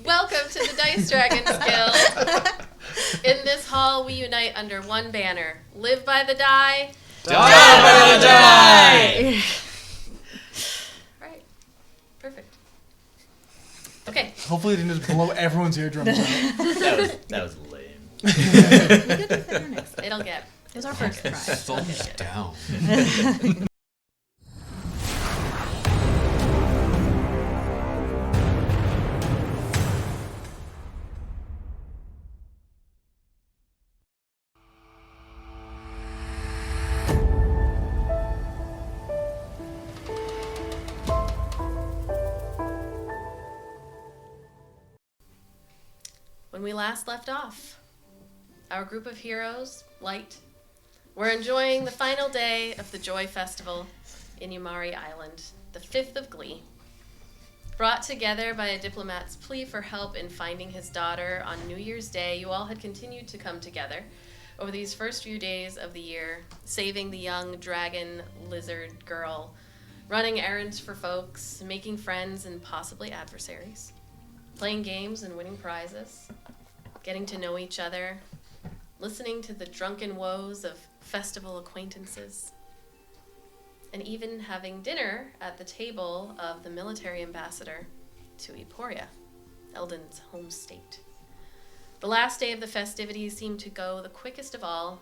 Welcome to the Dice Dragons Guild. In this hall, we unite under one banner. Live by the die. Die by the die! Right. Perfect. Okay. Hopefully it didn't just blow everyone's eardrums out. That was lame. It'll get. It was our first try. Thumbs down. When we last left off, our group of heroes, Light, were enjoying the final day of the Joy Festival in Yumari Island, the 5th of Glee. Brought together by a diplomat's plea for help in finding his daughter on New Year's Day, you all had continued to come together over these first few days of the year, saving the young dragon lizard girl, running errands for folks, making friends and possibly adversaries, playing games and winning prizes, getting to know each other, listening to the drunken woes of festival acquaintances, and even having dinner at the table of the military ambassador to Eporia, Eldon's home state. The last day of the festivities seemed to go the quickest of all,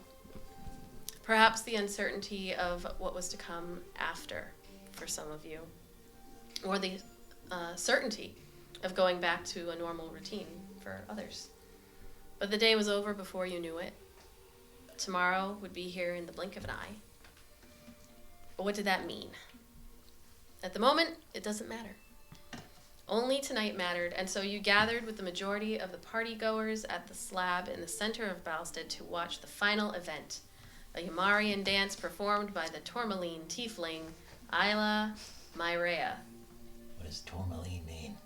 perhaps the uncertainty of what was to come after for some of you, or the certainty of going back to a normal routine for others. But the day was over before you knew it. Tomorrow would be here in the blink of an eye. But what did that mean? At the moment, it doesn't matter. Only tonight mattered, and so you gathered with the majority of the party-goers at the Slab in the center of Balsted to watch the final event, a Yumarian dance performed by the tourmaline tiefling, Ayla Myrea. What does tourmaline mean?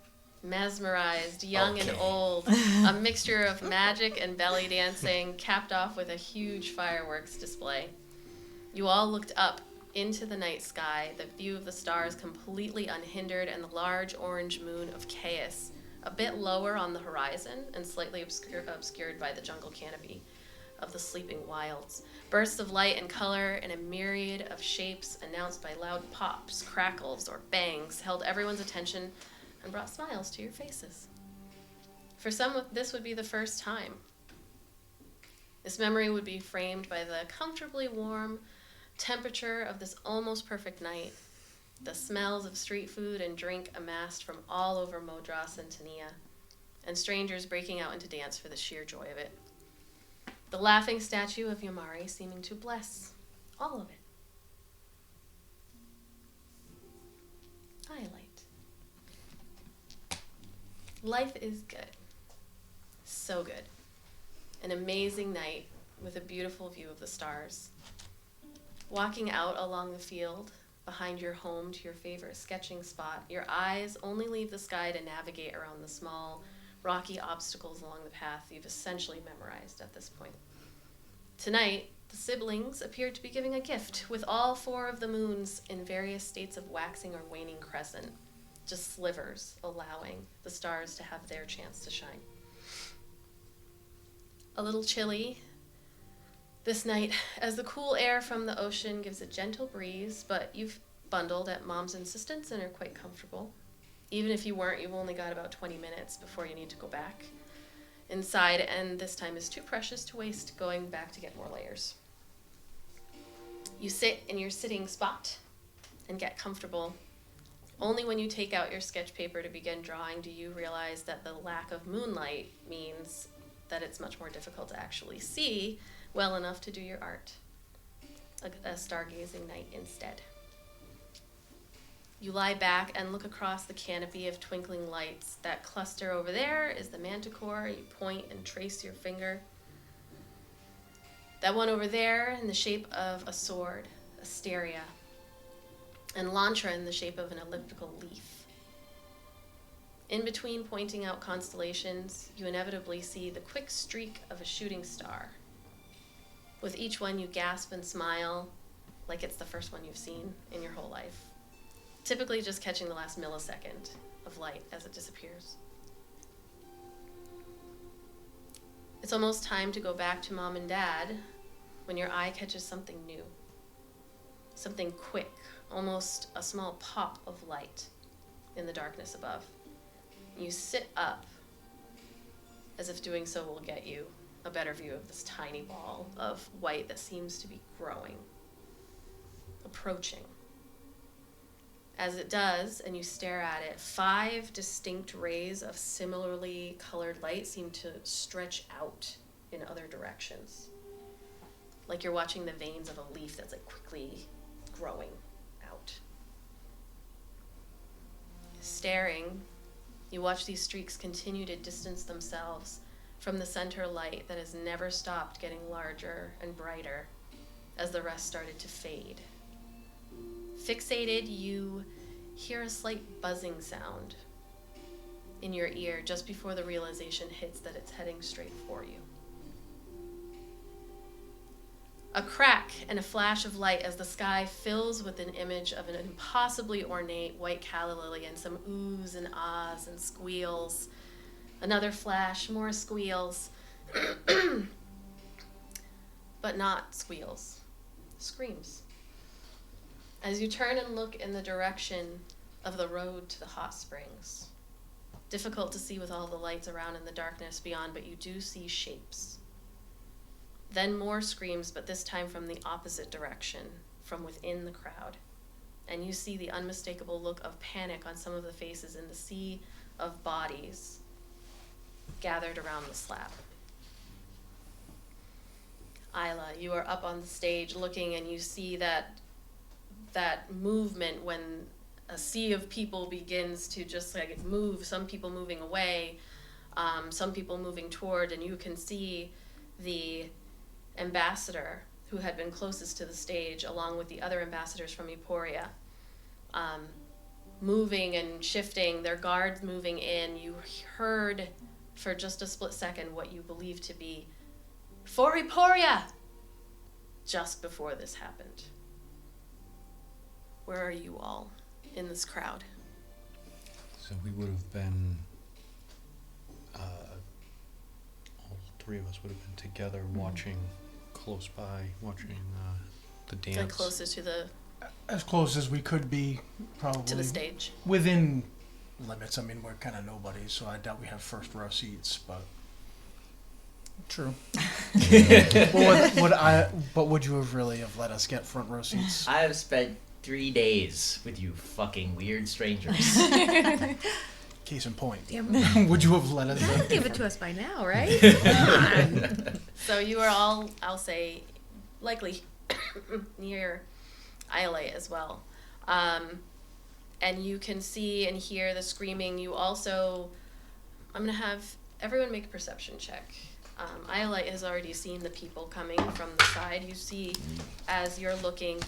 Mesmerized, young and old, a mixture of magic and belly dancing, capped off with a huge fireworks display. You all looked up into the night sky, the view of the stars completely unhindered, and the large orange moon of Chaos, a bit lower on the horizon and slightly obscured by the jungle canopy of the sleeping wilds. Bursts of light and color in a myriad of shapes announced by loud pops, crackles, or bangs held everyone's attention and brought smiles to your faces. For some, this would be the first time. This memory would be framed by the comfortably warm temperature of this almost perfect night, the smells of street food and drink amassed from all over Modras and Tania, and strangers breaking out into dance for the sheer joy of it. The laughing statue of Yumari seeming to bless all of it. Iolite. Life is good. So good. An amazing night with a beautiful view of the stars. Walking out along the field, behind your home to your favorite sketching spot, your eyes only leave the sky to navigate around the small, rocky obstacles along the path you've essentially memorized at this point. Tonight, the siblings appeared to be giving a gift, with all 4 of the moons in various states of waxing or waning crescent, just slivers, allowing the stars to have their chance to shine. A little chilly this night, as the cool air from the ocean gives a gentle breeze, but you've bundled at Mom's insistence and are quite comfortable. Even if you weren't, you've only got about 20 minutes before you need to go back inside, and this time is too precious to waste going back to get more layers. You sit in your sitting spot and get comfortable. Only when you take out your sketch paper to begin drawing do you realize that the lack of moonlight means that it's much more difficult to actually see well enough to do your art. A stargazing night instead. You lie back and look across the canopy of twinkling lights. That cluster over there is the manticore. You point and trace your finger. That one over there in the shape of a sword, Asteria. And Lantra in the shape of an elliptical leaf. In between pointing out constellations, you inevitably see the quick streak of a shooting star. With each one, you gasp and smile like it's the first one you've seen in your whole life. Typically just catching the last millisecond of light as it disappears. It's almost time to go back to Mom and Dad when your eye catches something new. Something quick, almost a small pop of light in the darkness above. You sit up, as if doing so will get you a better view of this tiny ball of white that seems to be growing, approaching. As it does, and you stare at it, 5 distinct rays of similarly colored light seem to stretch out in other directions. Like you're watching the veins of a leaf that's like quickly growing out. Staring, you watch these streaks continue to distance themselves from the center light that has never stopped getting larger and brighter as the rest started to fade. Fixated, you hear a slight buzzing sound in your ear just before the realization hits that it's heading straight for you. A crack and a flash of light as the sky fills with an image of an impossibly ornate white calla lily and some oohs and ahs and squeals. Another flash, more squeals. But not squeals. Screams. As you turn and look in the direction of the road to the hot springs. Difficult to see with all the lights around in the darkness beyond, but you do see shapes. Then more screams, but this time from the opposite direction, from within the crowd. And you see the unmistakable look of panic on some of the faces in the sea of bodies gathered around the slab. Ayla, you are up on the stage looking, and you see that movement when a sea of people begins to just like move, some people moving away, some people moving toward, and you can see the ambassador who had been closest to the stage along with the other ambassadors from Eporia, moving and shifting, their guards moving in. You heard for just a split second what you believe to be "For Eporia!" just before this happened. Where are you all in this crowd? So we would have been, all 3 of us would have been together watching close by, watching the dance. Like closest to the As close as we could be, probably. to the stage. Within limits. I mean, we're kind of nobodies, so I doubt we have first row seats, but... True. But would you have really have let us get front row seats? I have spent 3 days with you fucking weird strangers. Case in point. Damn. Would you have let us Give it to us by now, right? Come on. So you are all, I'll say, likely near Iolite as well. And you can see and hear the screaming. You also, I'm going to have everyone make a perception check. Iolite has already seen the people coming from the side. You see, as you're looking,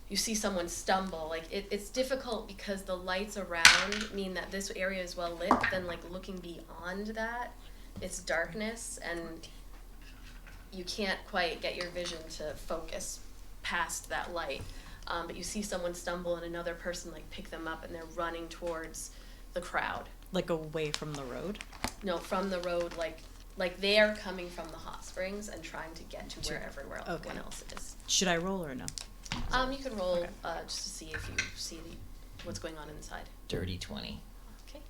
you see someone stumble. Like it's difficult because the lights around mean that this area is well lit, but then like looking beyond that, it's darkness and you can't quite get your vision to focus past that light. But you see someone stumble and another person like pick them up and they're running towards the crowd. Like away from the road? No, from the road, like they're coming from the hot springs and trying to get to where everywhere else is. Should I roll or no? You can roll Okay. just to see if you see what's going on inside. Dirty 20. Okay.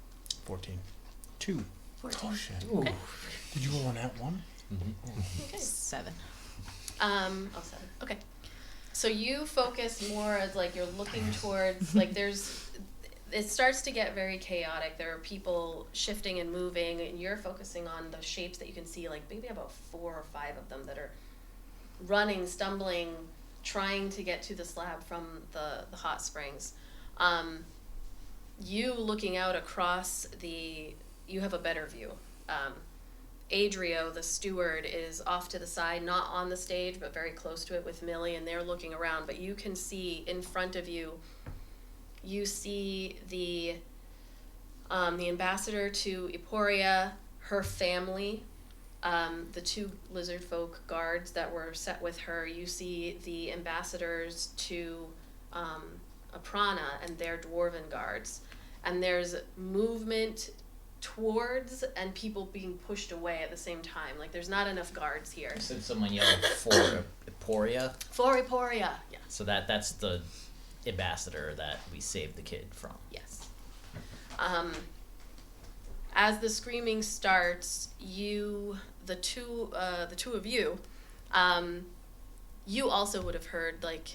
14. 2. 14. Oh, shit. Okay. Did you roll on that one? Okay. 7. 7. Okay. So you focus more as like you're looking towards like it starts to get very chaotic. There are people shifting and moving, and you're focusing on the shapes that you can see, like maybe about 4 or 5 of them that are running, stumbling, trying to get to the slab from the hot springs. You looking out across you have a better view. Adrio, the steward, is off to the side, not on the stage, but very close to it with Millie, and they're looking around. But you can see in front of you, you see the ambassador to Eporia, her family, the 2 lizard folk guards that were set with her. You see the ambassadors to Aprana and their dwarven guards. And there's movement towards and people being pushed away at the same time. Like there's not enough guards here. So someone yelled for Eporia. For Eporia, yeah. So that's the ambassador that we saved the kid from. Yes. As the screaming starts, the two of you, you also would have heard, like,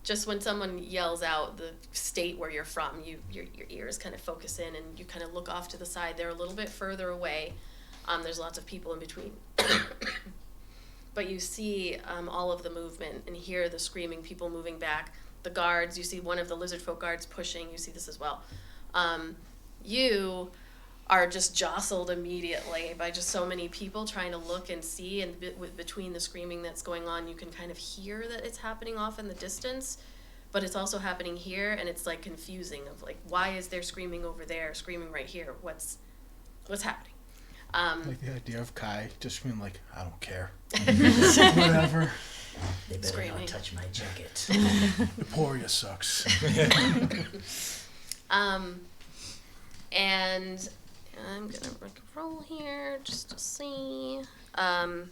just when someone yells out the state where you're from, your ears kind of focus in and you kind of look off to the side. They're a little bit further away. There's lots of people in between. But you see all of the movement and hear the screaming, people moving back. The guards, you see one of the lizard folk guards pushing. You see this as well. You are just jostled immediately by just so many people trying to look and see, and between the screaming that's going on, you can kind of hear that it's happening off in the distance, but it's also happening here, and it's like confusing of like, why is there screaming over there, screaming right here? What's happening? Like the idea of Kai just screaming like, I don't care. Whatever. They better Screaming. not touch my jacket. Eporia sucks. And I'm gonna make a roll here just to see. Let's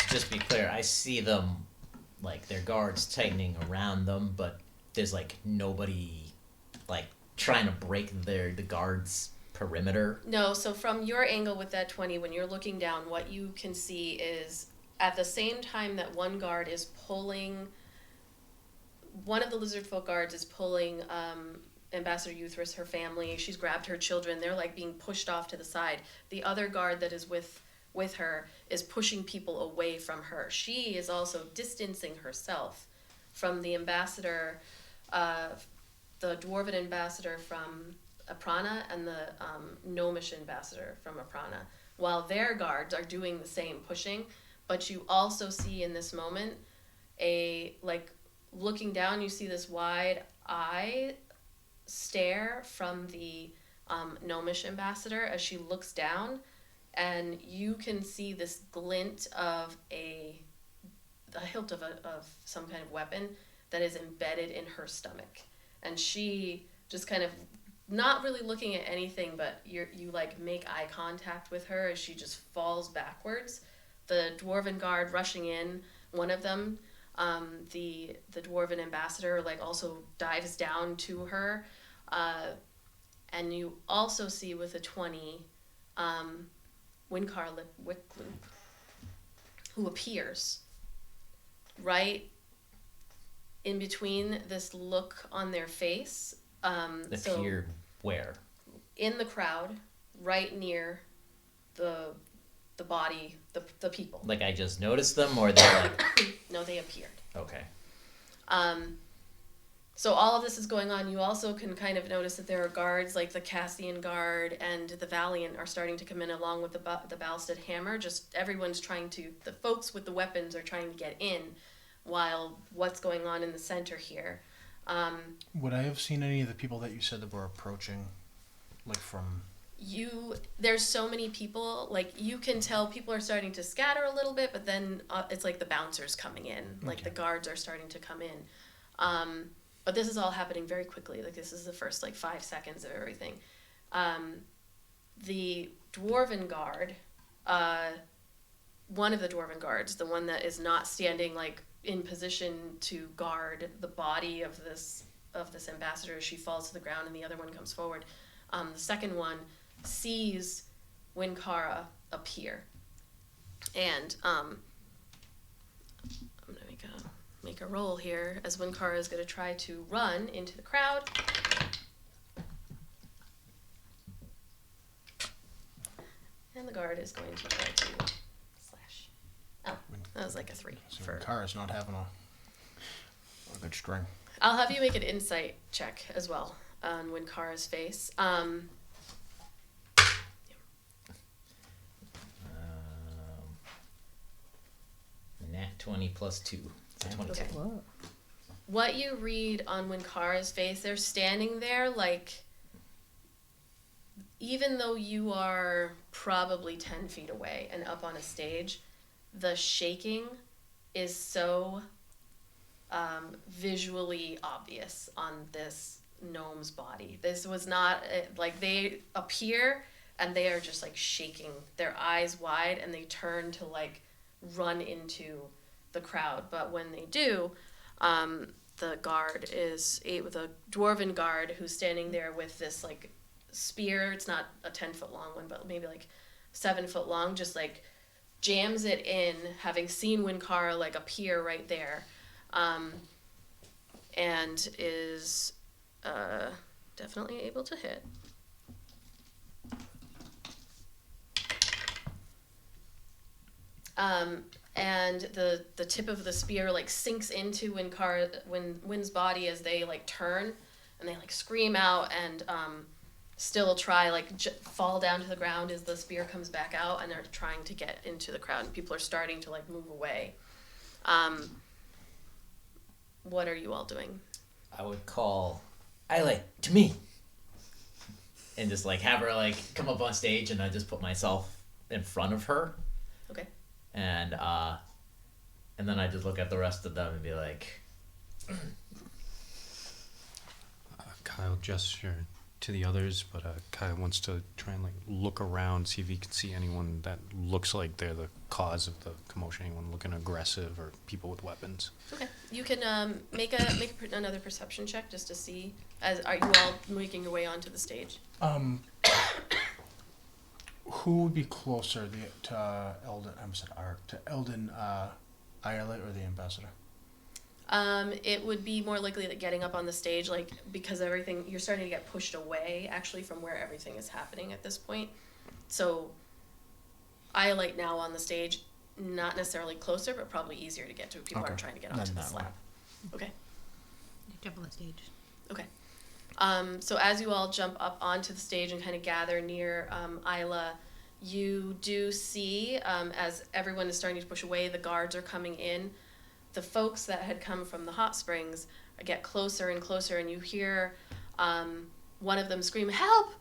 just be clear. I see them, like their guards tightening around them, but there's like nobody, like trying to break the guards' perimeter. No, so from your angle with that 20, when you're looking down, what you can see is at the same time that one guard is pulling, one of the lizard folk guards is pulling Ambassador Euthris, her family. She's grabbed her children. They're like being pushed off to the side. The other guard that is with her is pushing people away from her. She is also distancing herself from the ambassador, the dwarven ambassador from Aprana and the gnomish ambassador from Aprana, while their guards are doing the same pushing. But you also see in this moment looking down, you see this wide eye stare from the gnomish ambassador as she looks down, and you can see this glint of the hilt of some kind of weapon that is embedded in her stomach, and she just kind of not really looking at anything, but you like make eye contact with her as she just falls backwards. The dwarven guard rushing in, one of them, the dwarven ambassador, like also dives down to her, and you also see with a 20, Winkar Wickloop, who appears right in between this look on their face. Appeared where? In the crowd, right near the body, the people. Like I just noticed them, or they're like... No, they appeared. Okay. So all of this is going on. You also can kind of notice that there are guards, like the Cassian guard and the Valiant are starting to come in along with the Balsted hammer. Just everyone's the folks with the weapons are trying to get in, while what's going on in the center here. Would I have seen any of the people that you said that were approaching, like from... There's so many people, like you can tell people are starting to scatter a little bit, but then it's like the bouncers coming in, like the guards are starting to come in. But this is all happening very quickly. Like this is the first 5 seconds of everything. The dwarven guard, one of the dwarven guards, the one that is not standing in position to guard the body of this ambassador as she falls to the ground, and the other one comes forward. The second one sees Winkara appear, and I'm gonna make a roll here as Winkara is gonna try to run into the crowd. And the guard is going to try to slash. Oh, that was like a 3. So Kara's not having a good string. I'll have you make an insight check as well on Winkara's face. Nat 20 plus 2. So 22. Okay. What you read on Winkara's face, they're standing there even though you are probably 10 feet away and up on a stage, the shaking is so visually obvious on this gnome's body. This was not like they appear and they are just like shaking, their eyes wide, and they turn to like run into the crowd. But when they do, the guard is the dwarven guard who's standing there with this like spear. It's not a 10-foot long one, but maybe like 7-foot long. Just like jams it in, having seen Winkara like appear right there, and is definitely able to hit. And the tip of the spear like sinks into Win's body as they like turn, and they like scream out and still try like fall down to the ground as the spear comes back out, and they're trying to get into the crowd, and people are starting to like move away. What are you all doing? I would call Ayla to me, and just like have her like come up on stage, and I just put myself in front of her. Okay. And then I just look at the rest of them and be like, Kyle gesture to the others, but Kyle wants to try and like look around, see if he can see anyone that looks like they're the cause of the commotion. Anyone looking aggressive or people with weapons. Okay. You can make another perception check just to see. Are you all making your way onto the stage? Who would be closer to Eldon? To Eldon, Ayla, or the ambassador? It would be more likely that getting up on the stage, like, because everything, you're starting to get pushed away, actually, from where everything is happening at this point. So, Iolite now on the stage, not necessarily closer, but probably easier to get to. People aren't trying to get onto the slab. Okay. Jump on the stage. Okay. So as you all jump up onto the stage and kind of gather near Ayla, you do see, as everyone is starting to push away, the guards are coming in. The folks that had come from the hot springs get closer and closer, and you hear one of them scream, "Help!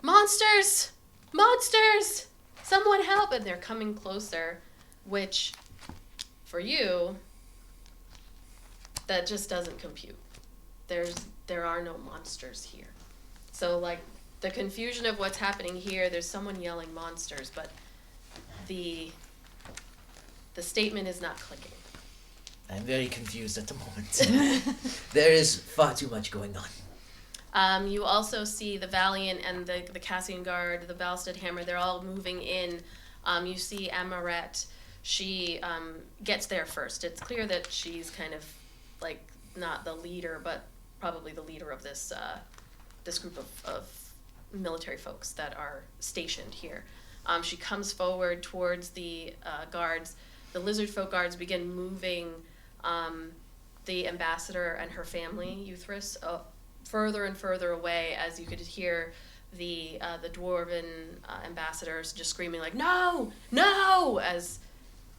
Monsters! Monsters! Someone help!" And they're coming closer, which, for you, that just doesn't compute. There are no monsters here. So, like, the confusion of what's happening here, there's someone yelling monsters, but the statement is not clicking. I'm very confused at the moment. There is far too much going on. You also see the Valiant and the Cassian Guard, the Balsted Hammer, they're all moving in. You see Amaret, she gets there first. It's clear that she's kind of, like, not the leader, but probably the leader of this group of military folks that are stationed here. She comes forward towards the guards. The lizard folk guards begin moving the ambassador and her family, Euthris, further and further away, as you could hear the dwarven ambassadors just screaming like, "No! No!" As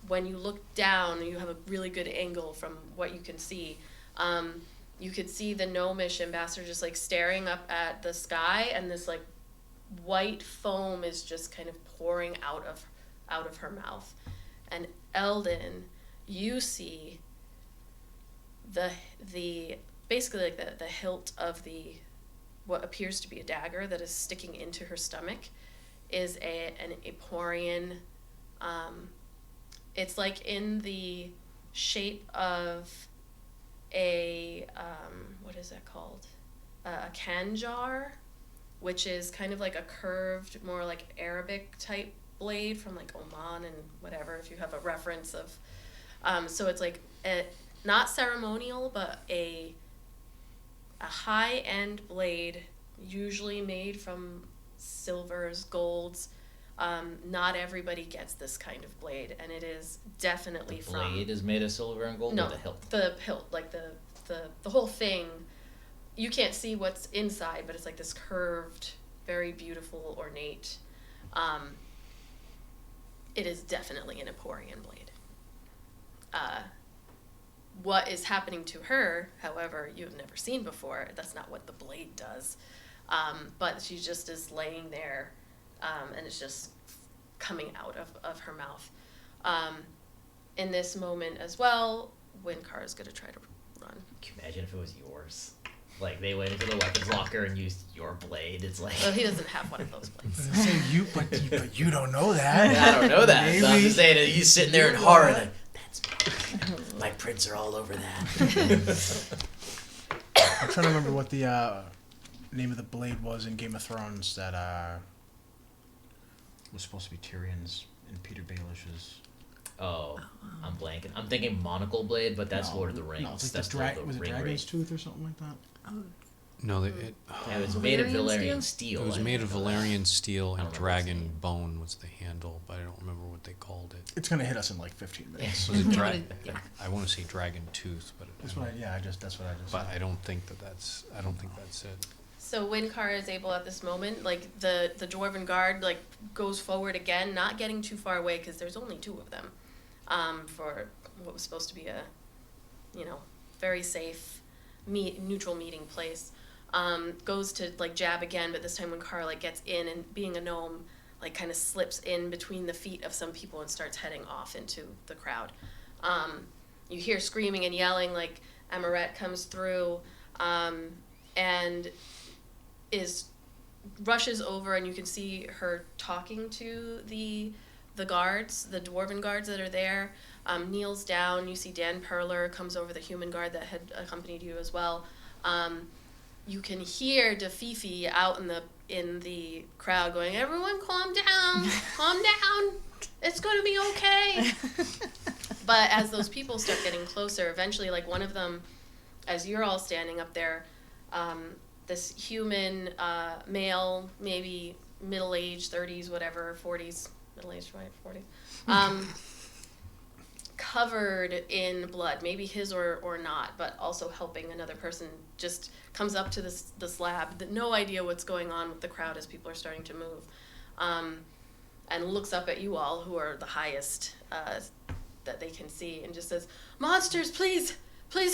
when you look down, you have a really good angle from what you can see. You could see the gnomish ambassador just like staring up at the sky, and this like white foam is just kind of pouring out of her mouth. And Eldon, you see the basically like the hilt of what appears to be a dagger that is sticking into her stomach is an Emporian. It's like in the shape of a what is that called? A khanjar, which is kind of like a curved, more like Arabic type blade from like Oman and whatever, if you have a reference of. So it's like not ceremonial, but a high-end blade, usually made from silvers, golds. Not everybody gets this kind of blade, and it is definitely The blade is made of silver and gold, no, or the hilt? the hilt, like the whole thing. You can't see what's inside, but it's like this curved, very beautiful, ornate. It is definitely an Emporian blade. What is happening to her, however, you have never seen before. That's not what the blade does. But she just is laying there, and it's just coming out of her mouth. In this moment as well, Winkar is going to try to run. Can you imagine if it was yours? Like they went into the weapons locker and used your blade. It's like Well, he doesn't have one of those blades. Say but you don't know that. I don't know that. So I'm Maybe. just saying that he's sitting there in horror. Like, that's my prints are all over that. I'm trying to remember what the name of the blade was in Game of Thrones that was supposed to be Tyrion's and Peter Baelish's. Oh, I'm blanking. I'm thinking monocle blade, but that's Lord of the Rings. No, it's like that's the Lord of the was it Ring Dragon's Wraith. Tooth or something like that? Oh, No, Yeah, it was made of Valyrian steel. it was I made of know that. Valerian steel I and don't remember its dragon name. bone was the handle, but I don't remember what they called it. It's gonna hit us in like 15 minutes. Was it Yeah. I want to say dragon tooth, but That's what I just but said. I don't think that's it. So Windcar is able at this moment, like the dwarven guard, like goes forward again, not getting too far away because there's only 2 of them, for what was supposed to be a, very safe, neutral meeting place. Goes to like jab again, but this time Windcar like gets in and being a gnome, like kind of slips in between the feet of some people and starts heading off into the crowd. You hear screaming and yelling, like Amaret comes through, and rushes over, and you can see her talking to the guards, the dwarven guards that are there. Kneels down. You see Dan Perler comes over, the human guard that had accompanied you as well. You can hear Defifi out in the crowd going, "Everyone, calm down, calm down. It's gonna be okay." But as those people start getting closer, eventually, like one of them, as you're all standing up there, this human male, maybe middle-aged, 30s, whatever, 40s, middle-aged, right, 40s, covered in blood, maybe his or not, but also helping another person, just comes up to the slab, no idea what's going on with the crowd as people are starting to move, and looks up at you all, who are the highest that they can see, and just says, "Monsters, please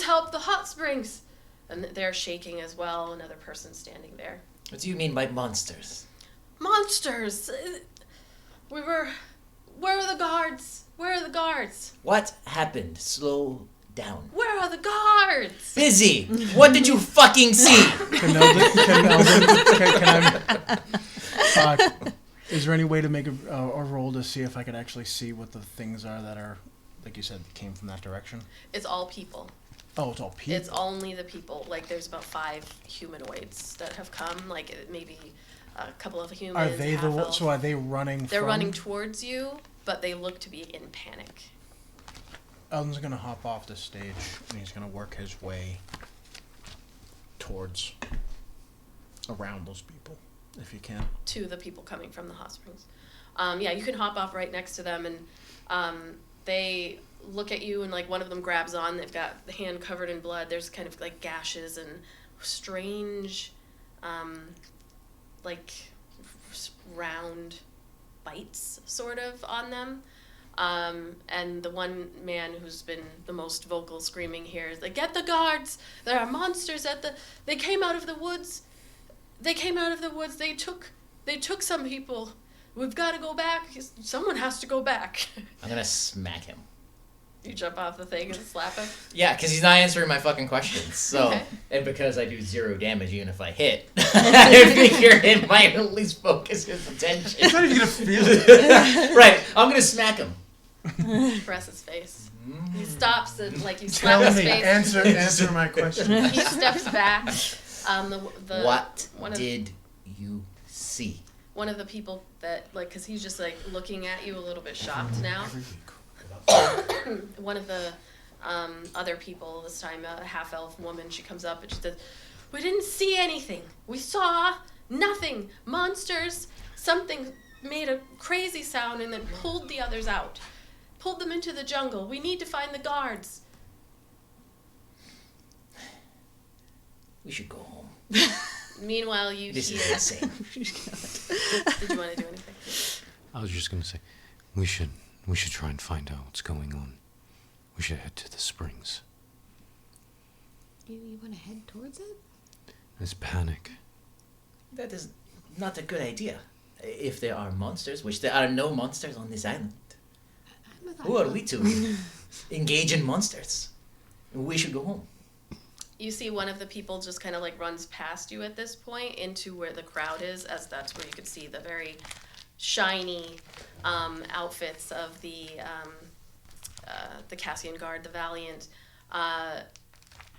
help the hot springs." And they're shaking as well, another person standing there. What do you mean by monsters? "Monsters! Where are the guards? Where are the guards? What happened? Slow down. Where are the guards?" Izzi, what did you fucking see? Can I? Is there any way to make a roll to see if I could actually see what the things are that are, like you said, came from that direction? It's all people. Oh, it's all people. It's only the people. Like, there's about 5 humanoids that have come, like maybe a couple of humans. Are they half-elf. So are they running? They're running towards you, but they look to be in panic. Eldon's gonna hop off the stage and he's gonna work his way towards around those people, if you can. To the people coming from the hot springs. Yeah, you can hop off right next to them, and they look at you, and like one of them grabs on. They've got the hand covered in blood. There's kind of like gashes and strange, like round bites sort of on them. And the one man who's been the most vocal screaming here is like, "Get the guards! There are monsters they came out of the woods. They came out of the woods. They took some people. We've got to go back. Someone has to go back." I'm gonna smack him. You jump off the thing and slap him. Yeah, because he's not answering my fucking questions. So, Okay. and because I do 0 damage even if I hit, I figure it might at least focus his attention. He's not even gonna feel it. Right, I'm gonna smack him. Press his face. He stops and like you slap Tell his me. face. Answer my question. He steps back. What one of, did you see? one of the people that like, because he's just like looking at you a little bit shocked now. One of the other people, this time a half-elf woman, she comes up and she says, "We didn't see anything. We saw nothing. Monsters. Something made a crazy sound and then pulled the others out. Pulled them into the jungle. We need to find the guards." We should go home. Meanwhile, you This hear. is insane. Did you want to do anything? I was just gonna say, we should try and find out what's going on. We should head to the springs. You want to head towards it? There's panic. That is not a good idea. If there are monsters, which there are no monsters on this island, who are we to engage in monsters? We should go home. You see one of the people just kind of like runs past you at this point into where the crowd is, as that's where you can see the very shiny outfits of the Cassian Guard, the Valiant.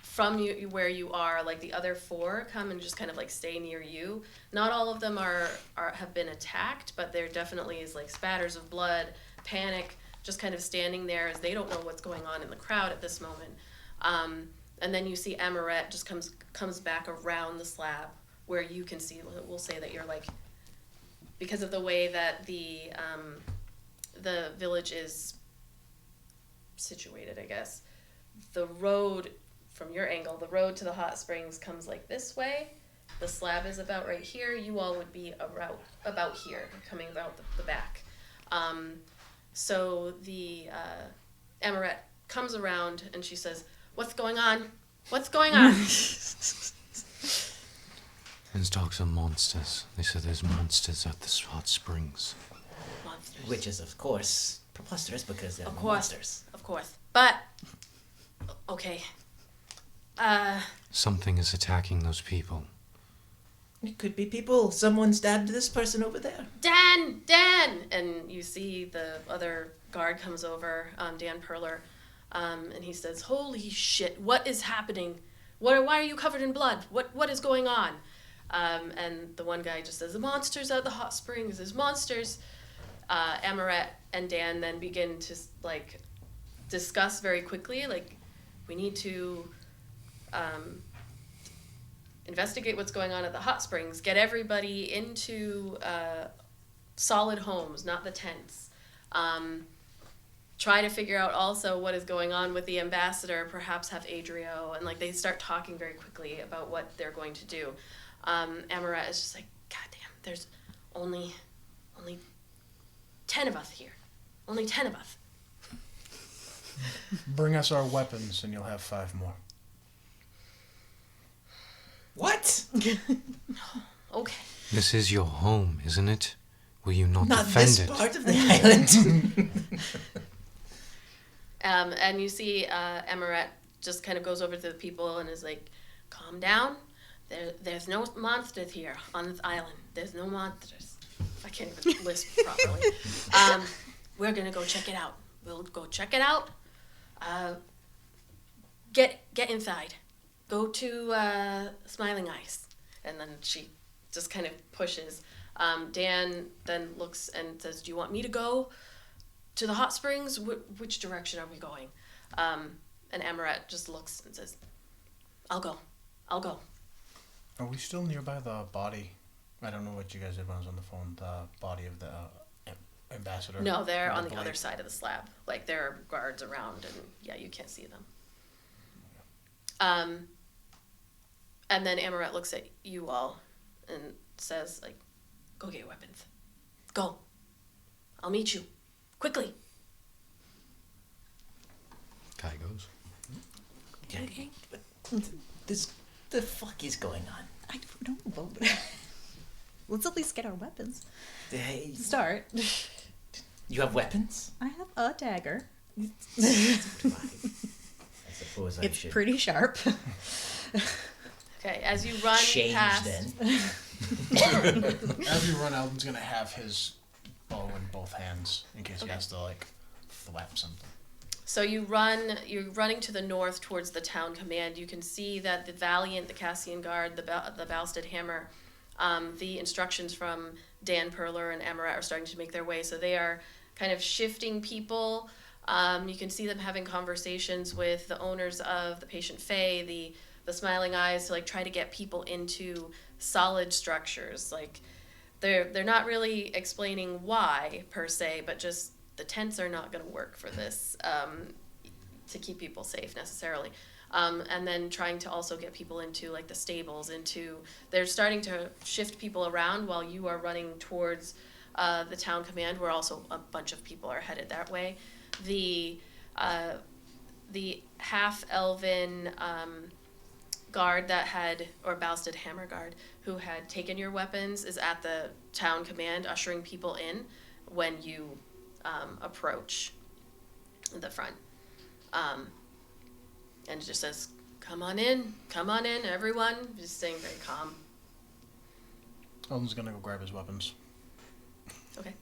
From you where you are, like the other 4 come and just kind of like stay near you. Not all of them have been attacked, but there definitely is like spatters of blood, panic, just kind of standing there as they don't know what's going on in the crowd at this moment. And then you see Amaret just comes back around the slab where you can see. We'll say that you're like, because of the way that the village is situated, I guess. The road, from your angle, the road to the hot springs comes like this way. The slab is about right here. You all would be about here, coming about the back. So the Amaret comes around and she says, "What's going on? What's going on?" These dogs are monsters. They said there's monsters at the hot springs. Monsters. Which is, of course, preposterous because they're Of course. monsters. Of course. But, okay. Something is attacking those people. It could be people. Someone stabbed this person over there. Dan! And you see the other guard comes over, Dan Perler, and he says, "Holy shit, what is happening? Why are you covered in blood? What is going on?" And the one guy just says, "The monsters at the hot springs, there's monsters." Amaret and Dan then begin to like discuss very quickly, like, we need to investigate what's going on at the hot springs, get everybody into solid homes, not the tents. Try to figure out also what is going on with the ambassador, perhaps have Adrio, and like they start talking very quickly about what they're going to do. Amaret is just like, "God damn, there's only 10 of us here. Only 10 of us." Bring us our weapons and you'll have 5 more. What? Okay. This is your home, isn't it? Will you not Not defend this it? part of the island. And you see Amaret just kind of goes over to the people and is like, "Calm down. There's no monsters here on this island. There's no monsters." I can't even lisp properly. We're going to go check it out. We'll go check it out. Get inside. Go to Smiling Eyes. And then she just kind of pushes. Dan then looks and says, "Do you want me to go to the hot springs? Which direction are we going?" And Amaret just looks and says, I'll go. Are we still nearby the body? I don't know what you guys did when I was on the phone. The body of the ambassador. No, they're on the blade. other side of the slab. Like, there are guards around, and yeah, you can't see them. And then Amaret looks at you all and says, like, "Go get your weapons. Go. I'll meet you. Quickly." Kai goes. Okay. But the fuck is going on? I don't know, but let's at least get our weapons. Hey, Start. you have weapons? I have a dagger. I suppose I It's should pretty sharp. Okay, as you run change past... then. As we run, Eldon's gonna have his bow in both hands in case he has to like flap something. So you're running to the north towards the town command. You can see that the Valiant, the Cassian Guard, the Balsted Hammer, the instructions from Dan Perler and Amaret are starting to make their way. So they are kind of shifting people. You can see them having conversations with the owners of the Patient Fae, the Smiling Eyes, to like try to get people into solid structures. Like they're not really explaining why per se, but just the tents are not going to work for this to keep people safe necessarily. And then trying to also get people into like the stables, they're starting to shift people around while you are running towards the town command, where also a bunch of people are headed that way. The half-elven guard or Balsted Hammer guard, who had taken your weapons, is at the town command ushering people in when you approach the front. And it just says, Come on in, everyone. Just staying very calm. Eldon's gonna go grab his weapons. Okay.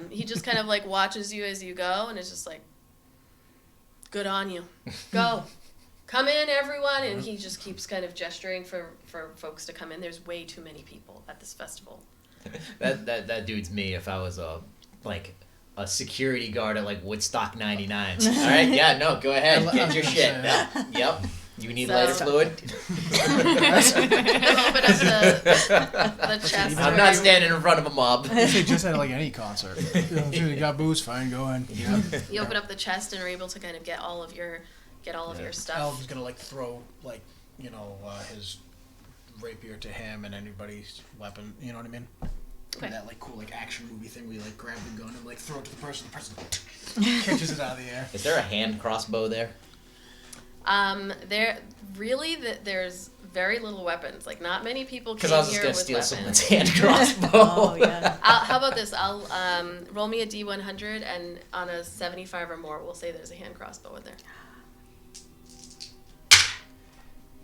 He just kind of like watches you as you go, and it's just like, good on you. Go. Come in, everyone. And he just keeps kind of gesturing for folks to come in. There's way too many people at this festival. That dude's me if I was a security guard at like Woodstock 99. All right, yeah, no, go ahead, get your shit. Yeah, yep. You need lighter fluid? Open up the chest. I'm not standing in front of a mob. They just at like any concert. You got booze, fine, go in. Yeah. You open up the chest and are able to kind of get all of your stuff. Eldon's gonna like throw like his rapier to him and anybody's weapon. You know what I mean? Okay. That like cool like action movie thing where you like grab the gun and like throw it to the person catches it out of the air. Is there a hand crossbow there? There's very little weapons. Like not many people came Because I was just here gonna with steal weapons. someone's hand crossbow. Oh yeah. How about this? I'll roll me a D100, and on a 75 or more, we'll say there's a hand crossbow in there.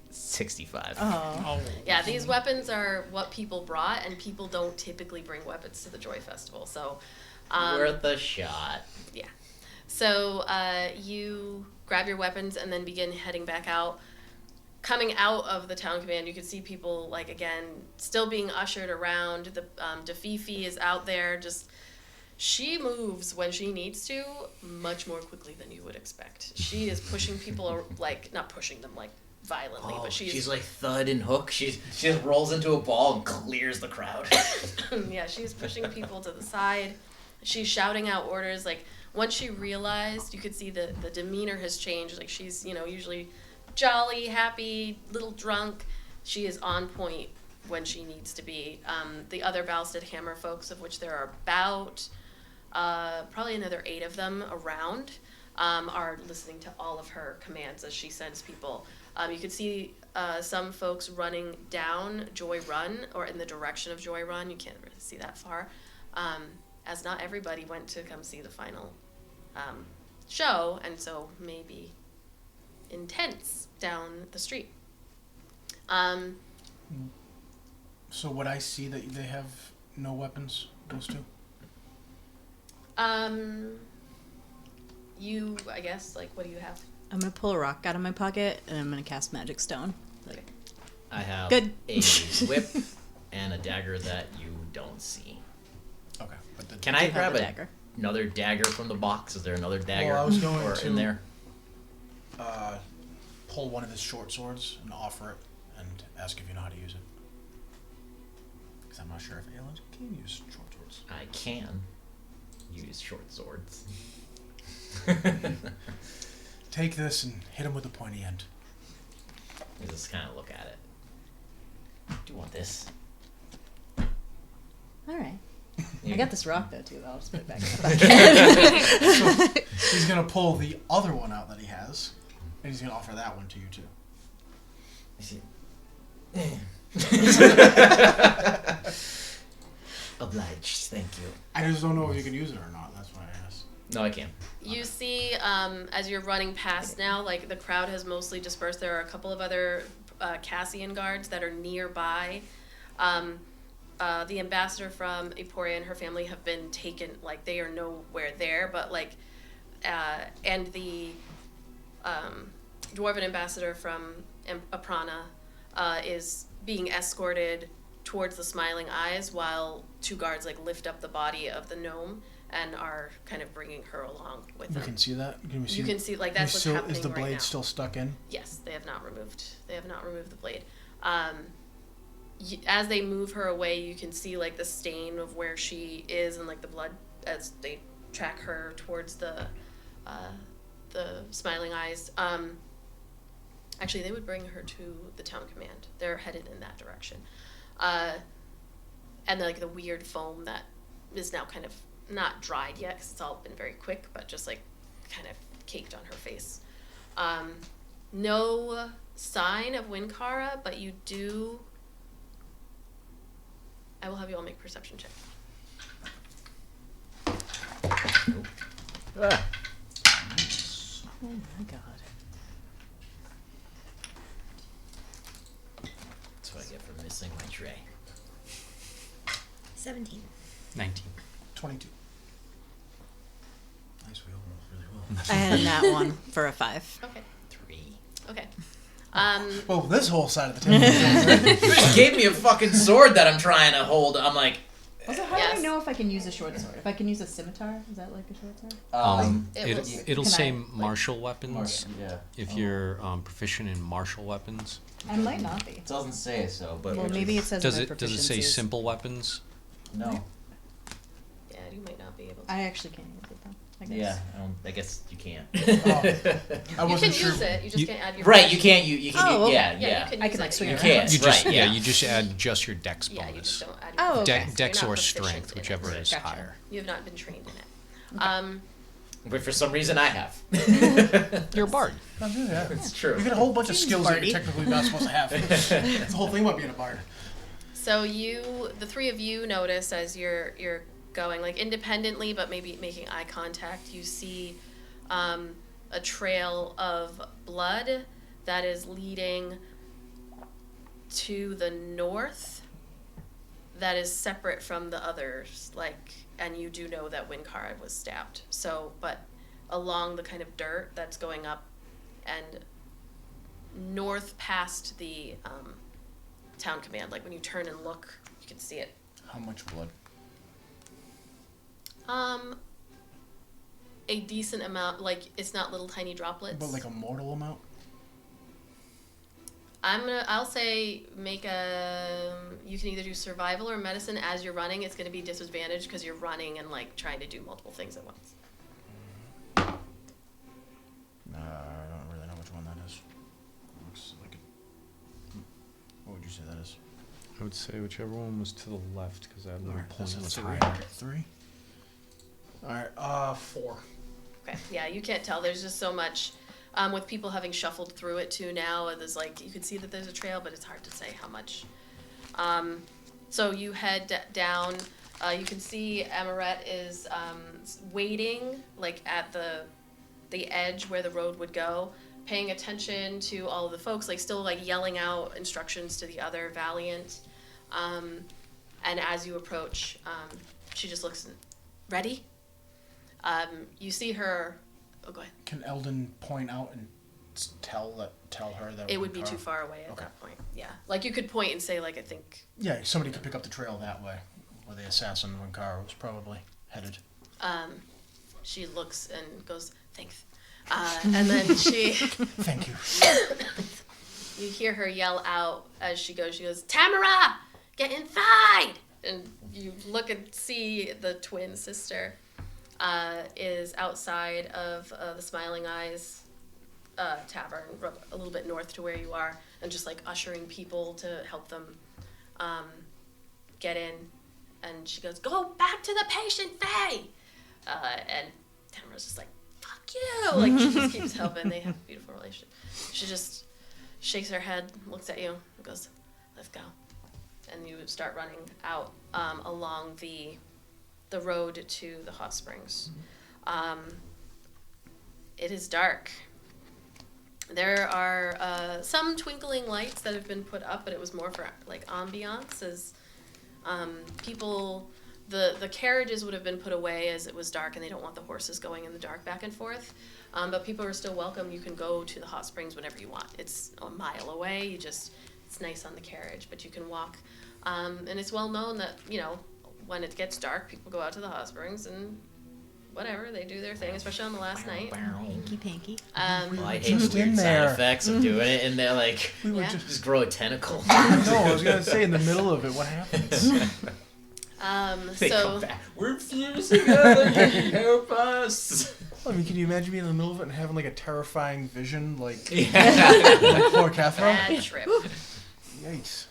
65. Oh. Yeah, these weapons are what people brought, and people don't typically bring weapons to the Joy Festival. So, Worth a shot. yeah. So you grab your weapons and then begin heading back out. Coming out of the town command, you can see people, like, again, still being ushered around. The Defifi is out there. Just, she moves when she needs to much more quickly than you would expect. She is pushing people, like, not pushing them, like, violently, but she's like Thud and Hook. She just rolls into a ball and clears the crowd. Yeah, she's pushing people to the side. She's shouting out orders. Like, once she realized, you could see the demeanor has changed. Like, she's, usually jolly, happy, little drunk. She is on point when she needs to be. The other Balsted Hammer folks, of which there are about probably another 8 of them around, are listening to all of her commands as she sends people. You could see some folks running down Joy Run, or in the direction of Joy Run. You can't really see that far, as not everybody went to come see the final show, and so maybe intense down the street. So would I see that they have no weapons, those two? You, I guess, like, what do you have? I'm gonna pull a rock out of my pocket and I'm gonna cast Magic Stone. Okay. I have Good. a whip and a dagger that you don't see. Okay. But Can I grab a dagger. another dagger from the box? Is there another dagger I was going or to- in there? pull one of his short swords and offer it and ask if you know how to use it? Because I'm not sure if aliens can use short swords. I can use short swords. Take this and hit him with the pointy end. I just kind of look at it. Do you want this? Alright. Yeah. I got this rock though too. I'll just put it back in the bucket. So he's gonna pull the other one out that he has, and he's gonna offer that one to you too. Obliged, thank you. I just don't know if you can use it or not. That's why I asked. No, I can. You see, as you're running past now, like, the crowd has mostly dispersed. There are a couple of other Cassian guards that are nearby. The ambassador from Emporia and her family have been taken, like, they are nowhere there, but, like, and the dwarven ambassador from Aprana is being escorted towards the Smiling Eyes, while 2 guards, like, lift up the body of the gnome and are kind of bringing her along with We them. can see that. Can we see? You can see, like, that's what's happening Is the right blade now. still stuck in? Yes, they have not removed the blade. As they move her away, you can see, like, the stain of where she is and, like, the blood as they track her towards the Smiling Eyes. Actually, they would bring her to the town command. They're headed in that direction. And, like, the weird foam that is now kind of not dried yet because it's all been very quick, but just, like, kind of caked on her face. No sign of Winkara, but you do... I will have you all make perception check. Oh my god. 17. 19. 22. Nice, we all rolled really well. I had a nat 1 for a 5. Okay. 3. Okay. Well, this whole side of the table. You just gave me a fucking sword that I'm trying to hold. I'm like, Also, how do Yes. I know if I can use a short sword? If I can use a scimitar, is that like a short sword? It'll Can say I, martial weapons yeah. if you're proficient in martial weapons. I might not be. It doesn't say so, but Well, maybe it says Does my it say proficiencies. simple weapons? no. Yeah, you might not be able to. I actually can't use it though. I guess. Yeah, I guess you can't. I You wasn't can sure. use it. You just You- can't add your. Right, you can't. You can. Oh, okay. Yeah, Yeah, yeah. you can I use can, like, it. swing You it can't. around. You just Right, yeah, yeah. you just add just your dex Yeah, you just bonus. don't add your Oh, okay. Dex You're or not proficient strength, in it. whichever is Gotcha. higher. You have not been trained in it. But for some reason, I have. You're a bard. Don't do that. It's true. You get a whole bunch of Seems skills that bardy. you're technically not supposed to have. That's the whole thing about being a bard. So the three of you notice as you're going, like independently, but maybe making eye contact, you see a trail of blood that is leading to the north that is separate from the others, and you do know that Winkara was stabbed. So, but along the kind of dirt that's going up and north past the town command, like when you turn and look, you can see it. How much blood? A decent amount, like it's not little tiny droplets. But like a mortal amount? I'll say you can either do survival or medicine as you're running. It's gonna be disadvantaged because you're running and like trying to do multiple things at once. I don't really know which one that is. Looks like it. What would you say that is? I would say whichever one was to the left because that little That's a pointless 3. eye. 3? Alright, 4. Okay, yeah, you can't tell. There's just so much. With people having shuffled through it too now, there's like, you can see that there's a trail, but it's hard to say how much. So you head down. You can see Amaret is waiting, like at the edge where the road would go, paying attention to all of the folks, like still like yelling out instructions to the other Valiant. And as you approach, she just looks, ready? You see her. Oh, go ahead. Can Eldon point out and tell her that It would be Winkara- too far away at Okay. that point. Yeah, like you could point and say, like, I think. Yeah, somebody could pick up the trail that way, where the assassin Winkara was probably headed. She looks and goes, thanks. And then Thank you. you hear her yell out as she goes, Tamara, get inside! And you look and see the twin sister is outside of the Smiling Eyes tavern, a little bit north to where you are, and just like ushering people to help them get in. And she goes, go back to the patient bay! And Tamara's just like, fuck you! Like, she just keeps helping. They have a beautiful relationship. She just shakes her head, looks at you, and goes, let's go. And you start running out along the road to the hot springs. It is dark. There are some twinkling lights that have been put up, but it was more for like ambiance, as people, the carriages would have been put away as it was dark and they don't want the horses going in the dark back and forth. But people are still welcome. You can go to the hot springs whenever you want. It's a mile away. It's nice on the carriage, but you can walk. And it's well known that, when it gets dark, people go out to the hot springs and whatever, they do their thing, especially on the last night. Hanky panky. Well, I hate Just the weird in side there. effects of doing it, and they're like, We were Yeah. just grow a tentacle. No, I was gonna say in the middle of it, what happens? They So come back. We're fusing together. Can you help us? I mean, can you imagine being in the middle of it and having like a terrifying vision, like Yeah. like poor Kethra? bad trip. Yikes!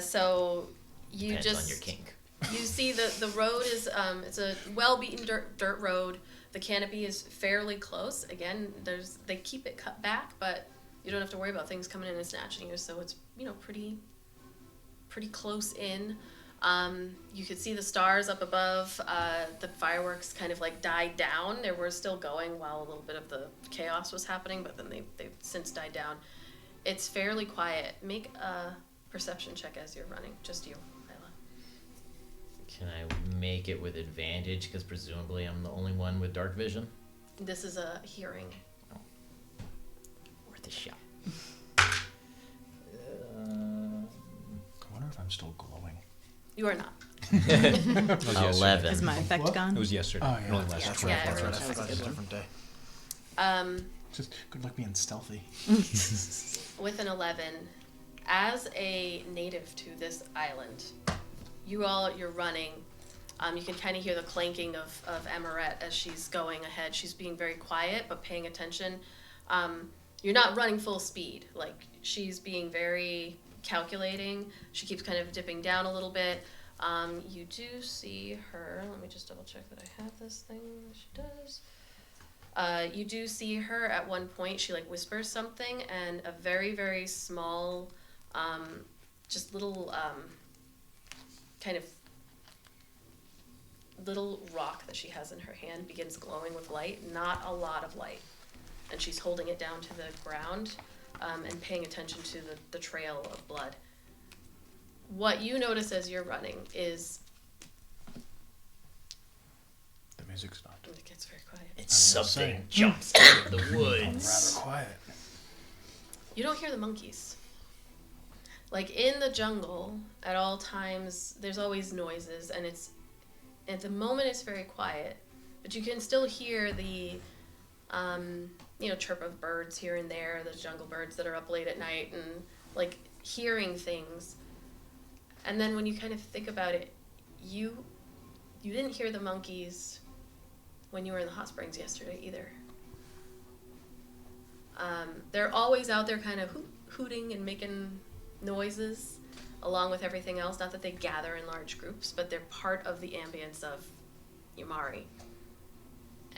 So you Depends just on your kink. you see the road is it's a well beaten dirt road. The canopy is fairly close. Again, they keep it cut back, but you don't have to worry about things coming in and snatching you. So it's pretty close in. You could see the stars up above. The fireworks kind of like died down. They were still going while a little bit of the chaos was happening, but then they've since died down. It's fairly quiet. Make a perception check as you're running. Just you, Ayla. Can I make it with advantage? Because presumably I'm the only one with dark vision. This is a hearing. Worth a shot. I wonder if I'm still glowing. You are not. That was yesterday. 11. Is my effect What? gone? It was yesterday. Oh, yeah. It only lasted That's 24 right. hours. I forgot it's a different day. Um, Just good luck being stealthy. with an 11, as a native to this island, you're running. You can kind of hear the clanking of Emirette as she's going ahead. She's being very quiet but paying attention. You're not running full speed. Like, she's being very calculating. She keeps kind of dipping down a little bit. You do see her. Let me just double check that I have this thing. She does. You do see her at one point. She like whispers something, and a very, very small, just little, kind of little rock that she has in her hand begins glowing with light. Not a lot of light, and she's holding it down to the ground, and paying attention to the trail of blood. What you notice as you're running is The music stopped. it gets very quiet. It's I was something saying. jumps out of the I'm woods. rather quiet. You don't hear the monkeys. Like, in the jungle, at all times, there's always noises, and at the moment it's very quiet, but you can still hear the, chirp of birds here and there, the jungle birds that are up late at night, and, like, hearing things. And then when you kind of think about it, you didn't hear the monkeys when you were in the hot springs yesterday either. They're always out there kind of hooting and making noises along with everything else. Not that they gather in large groups, but they're part of the ambience of Yumari.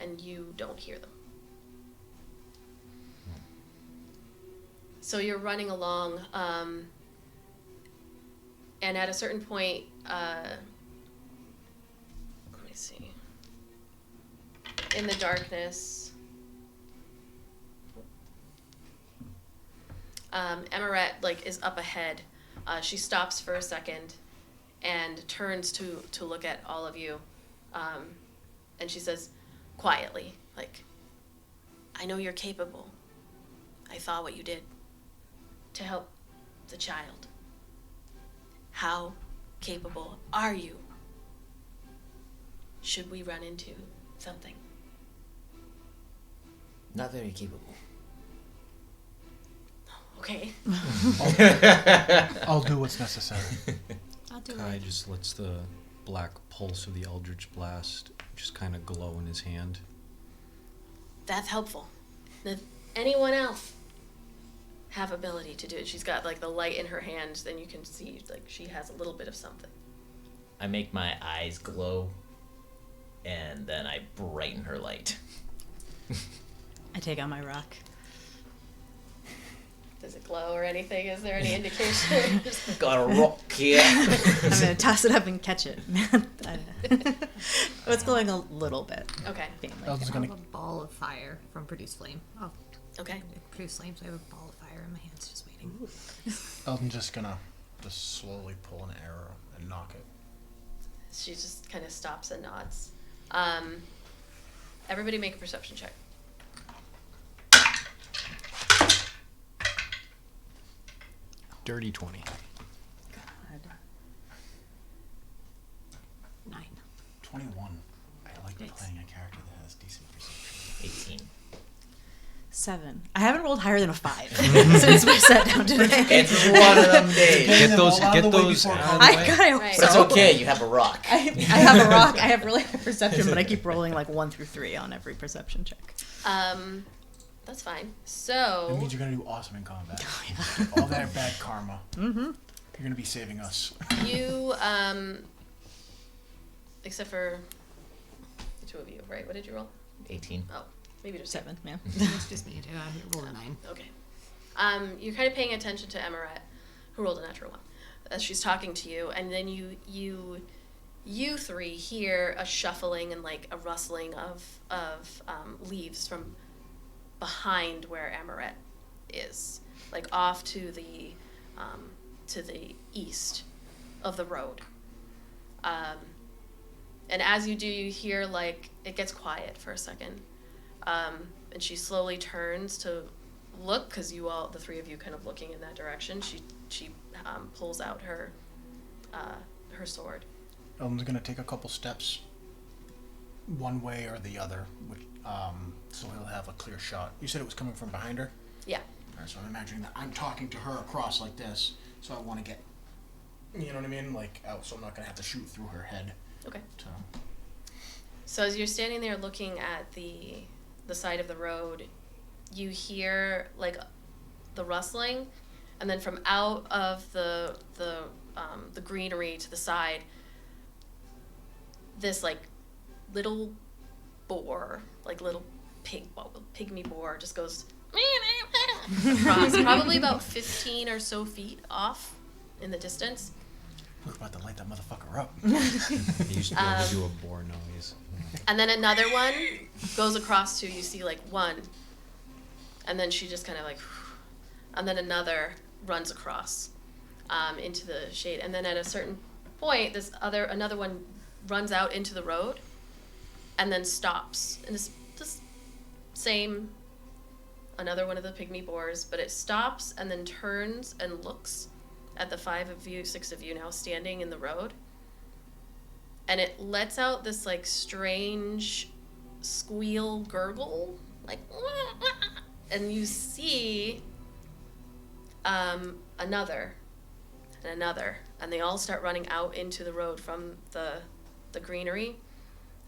And you don't hear them. So you're running along, and at a certain point, let me see. In the darkness, Emirette is up ahead. She stops for a second and turns to look at all of you, and she says quietly, I know you're capable. I saw what you did to help the child. How capable are you? Should we run into something? Not very capable. Okay. I'll do what's necessary. I'll do Kai it. just lets the black pulse of the Eldritch Blast just kind of glow in his hand. That's helpful. Does anyone else have ability to do it? She's got the light in her hand, then you can see she has a little bit of something. I make my eyes glow, and then I brighten her light. I take out my rock. Does it glow or anything? Is there any indication? Got a rock here. I'm gonna toss it up and catch it. It's glowing a little bit. Okay. Faintly. Eldon's I gonna. have a ball of fire from Produce Flame. Oh, Okay. Produce Flame, so I have a ball of fire in my hands just waiting. Eldon's just gonna slowly pull an arrow and knock it. She just kind of stops and nods. Everybody make a perception check. Dirty 20. God. 9. 21. I like Nice. playing a character that has decent perception. 18. 7. I haven't rolled higher than a 5 since we sat down today. It's one of them days. Get those, All out of get the way those before out of I the way. gotta Right. But it's okay, you have a rock. I have a rock. I have really high perception, but I keep rolling 1 through 3 on every perception check. That's fine. It So, means you're gonna do awesome in combat. Oh, All that bad karma. Mm-hmm. You're gonna be saving us. you, except for the two of you, right? What did you roll? 18. Oh, maybe just 7, yeah. It's just me too. I rolled a 9. Okay. You're kind of paying attention to Emirette, who rolled a natural 1, as she's talking to you, and then you three hear a shuffling and a rustling of leaves from behind where Emirette is, off to the east of the road. And as you do, you hear, like, it gets quiet for a second. And she slowly turns to look, because you all, the three of you kind of looking in that direction. She pulls out her sword. Eldon's gonna take a couple steps one way or the other, which, so he'll have a clear shot. You said it was coming from behind her? Yeah. Alright, so I'm imagining that I'm talking to her across like this, so I want to get, you know what I mean, like out, so I'm not gonna have to shoot through her head. Okay. So So as you're standing there looking at the side of the road, you hear like the rustling, and then from out of the greenery to the side, this like little boar, like little pygmy boar, just goes across, probably about 15 or so feet off in the distance. we're about to light that motherfucker up. He used to be able to do a boar noise. And then another one goes across to, you see like one, and then she just kind of like, and then another runs across into the shade, and then at a certain point, another one runs out into the road, and then stops. And this same, another one of the pygmy boars, but it stops and then turns and looks at the 6 of you now standing in the road. And it lets out this like strange squeal gurgle, like, and you see another and another, and they all start running out into the road from the greenery.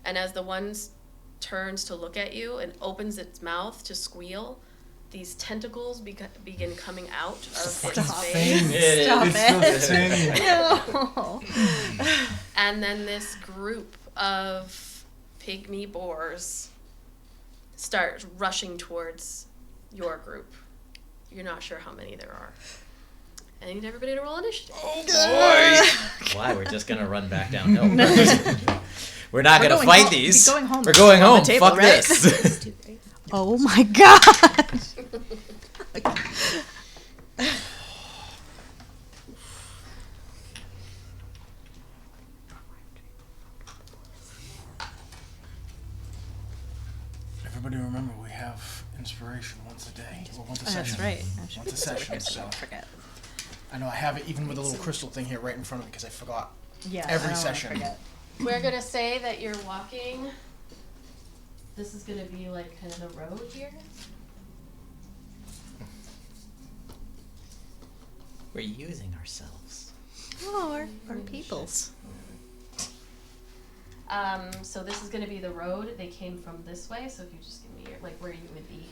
And as the one turns to look at you and opens its mouth to squeal, these tentacles begin coming out of its face. Stop It's it. still No. And then this group of pygmy boars start rushing towards your group. You're not sure how many there are. I need everybody to roll initiative. Why? We're just gonna run back downhill. We're not gonna going fight home. these. We're going home. We're going On the home. table, Fuck right? this. Oh my god. Everybody remember, we have inspiration once a day. Well, once a That's session. right. Once a session, so Don't forget. I know I have it even with a little crystal thing here right in front of me because I forgot. Yeah. Every I don't wanna session. forget. We're gonna say that you're walking. This is gonna be like kind of the road here. We're using ourselves. Oh, our peoples. So this is gonna be the road. They came from this way, so if you just give me your, like where you would be.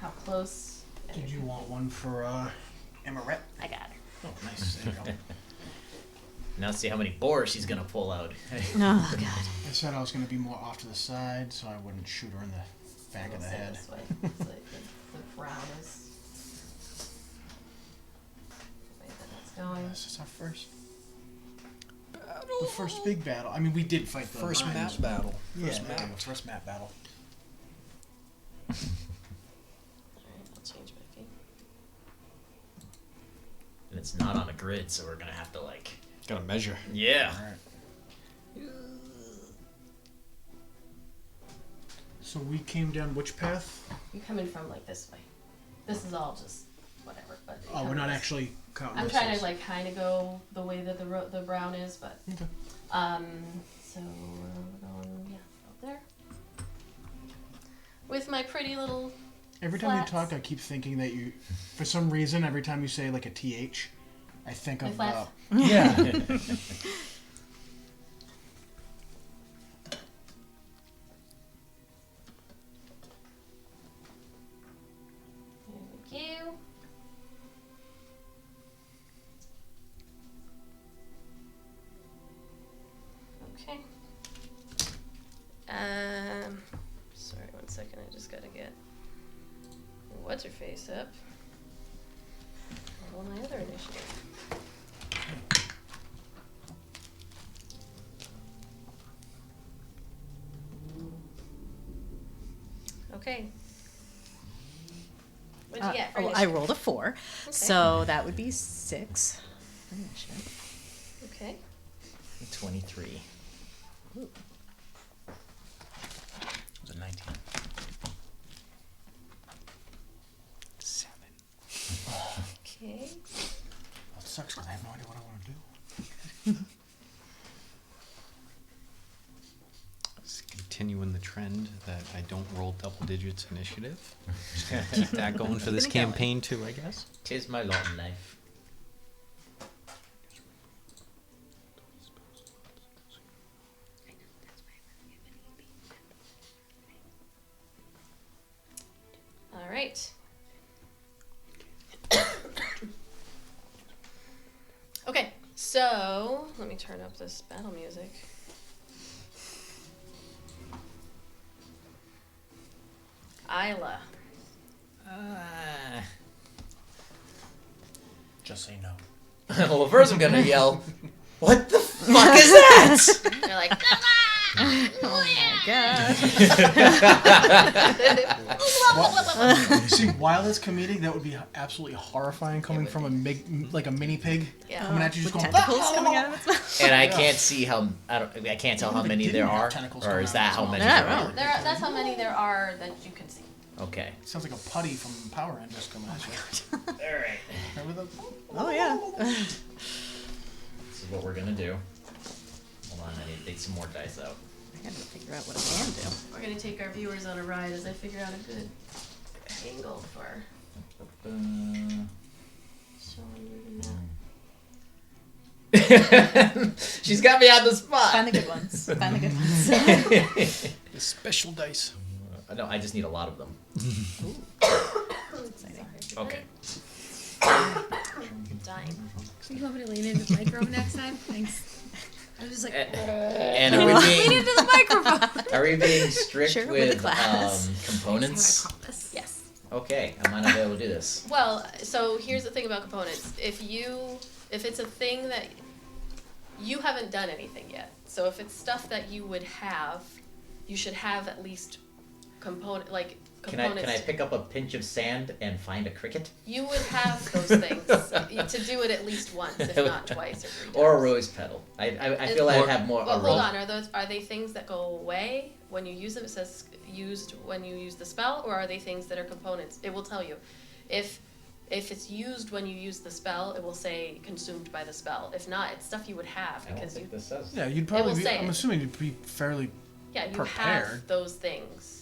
How close? Did you want one for Emaret? I got her. Oh, nice. There you go. Now see how many boars she's gonna pull out. Oh god. I said I was going to be more off to the side so I wouldn't shoot her in the back of the We'll say head. This way. It's like the crown is. The way that it's going. This is our first battle. The first big battle. I mean, we did fight the First map lions. battle. Yeah, First there you map. go, first map battle. Alright, I'll change my feet. And it's not on a grid, so we're gonna have to like. Gotta measure. Yeah. All right. So we came down which path? You're coming from like this way. This is all just whatever. But Oh, we're coming not this- actually counting I'm this trying as- to like kind of go the way that the brown is, but Okay. so we're going up there with my pretty little. Every time you Flats. talk, I keep thinking that you, for some reason, every time you say like a TH, I think My of flats? yeah. Thank you. Okay. Sorry, 1 second. I just gotta get what's her face up. Roll my other initiative. Okay. What'd you get? for I initiative? rolled a 4, so that would be 6. Okay. 23. It was a 19. 7. Okay. Well, it sucks because I have no idea what I want to do. Just continuing the trend that I don't roll double digits initiative. Just gonna keep that going for this Keeping it going. campaign too, I guess. 'Tis my lot in life. All right. Okay, so let me turn up this battle music. Ayla. Just say no. Well, first I'm gonna yell, "What the fuck is that?" They're like, Oh my god. See, while it's comedic, that would be absolutely horrifying coming from a mini pig. yeah. Coming at you, just With going. tentacles coming out of its mouth. And I Yeah. can't see how I can't tell how Even many didn't there have are, tentacles or coming is out that as how well. many Yeah, there no. are? That's how many there are that you can see. Okay. Sounds like a putty from Power Rangers coming at you. All right. Remember the? Oh yeah. This is what we're gonna do. Hold on, I need to take some more dice out. I gotta figure out what I can do. We're gonna take our viewers on a ride as I figure out a good angle for showing you the map. She's got me on the spot. Find the good ones. Find the good ones. The special dice. No, I just need a lot of them. Exciting. Okay. Dying. You want me to lean into the microphone next time? Thanks. I was just like, And are we lean being into the microphone. are we being strict Sure, with the with class. components? I promise. Yes. Okay, I might not be able to do this. Well, so here's the thing about components. If it's a thing that you haven't done anything yet, so if it's stuff that you would have, you should have at least Can components. I pick up a pinch of sand and find a cricket? You would have those things to do it at least once, if not twice or 3 times. Or a rose petal. I feel I'd have more. Well, a hold rose- on. Are they things that go away when you use them? It says used when you use the spell, or are they things that are components? It will tell you. If it's used when you use the spell, it will say consumed by the spell. If not, it's stuff you would have I don't because you think this says. Yeah, you'd will probably be. say I'm it. assuming you'd be fairly. you have prepared. those things.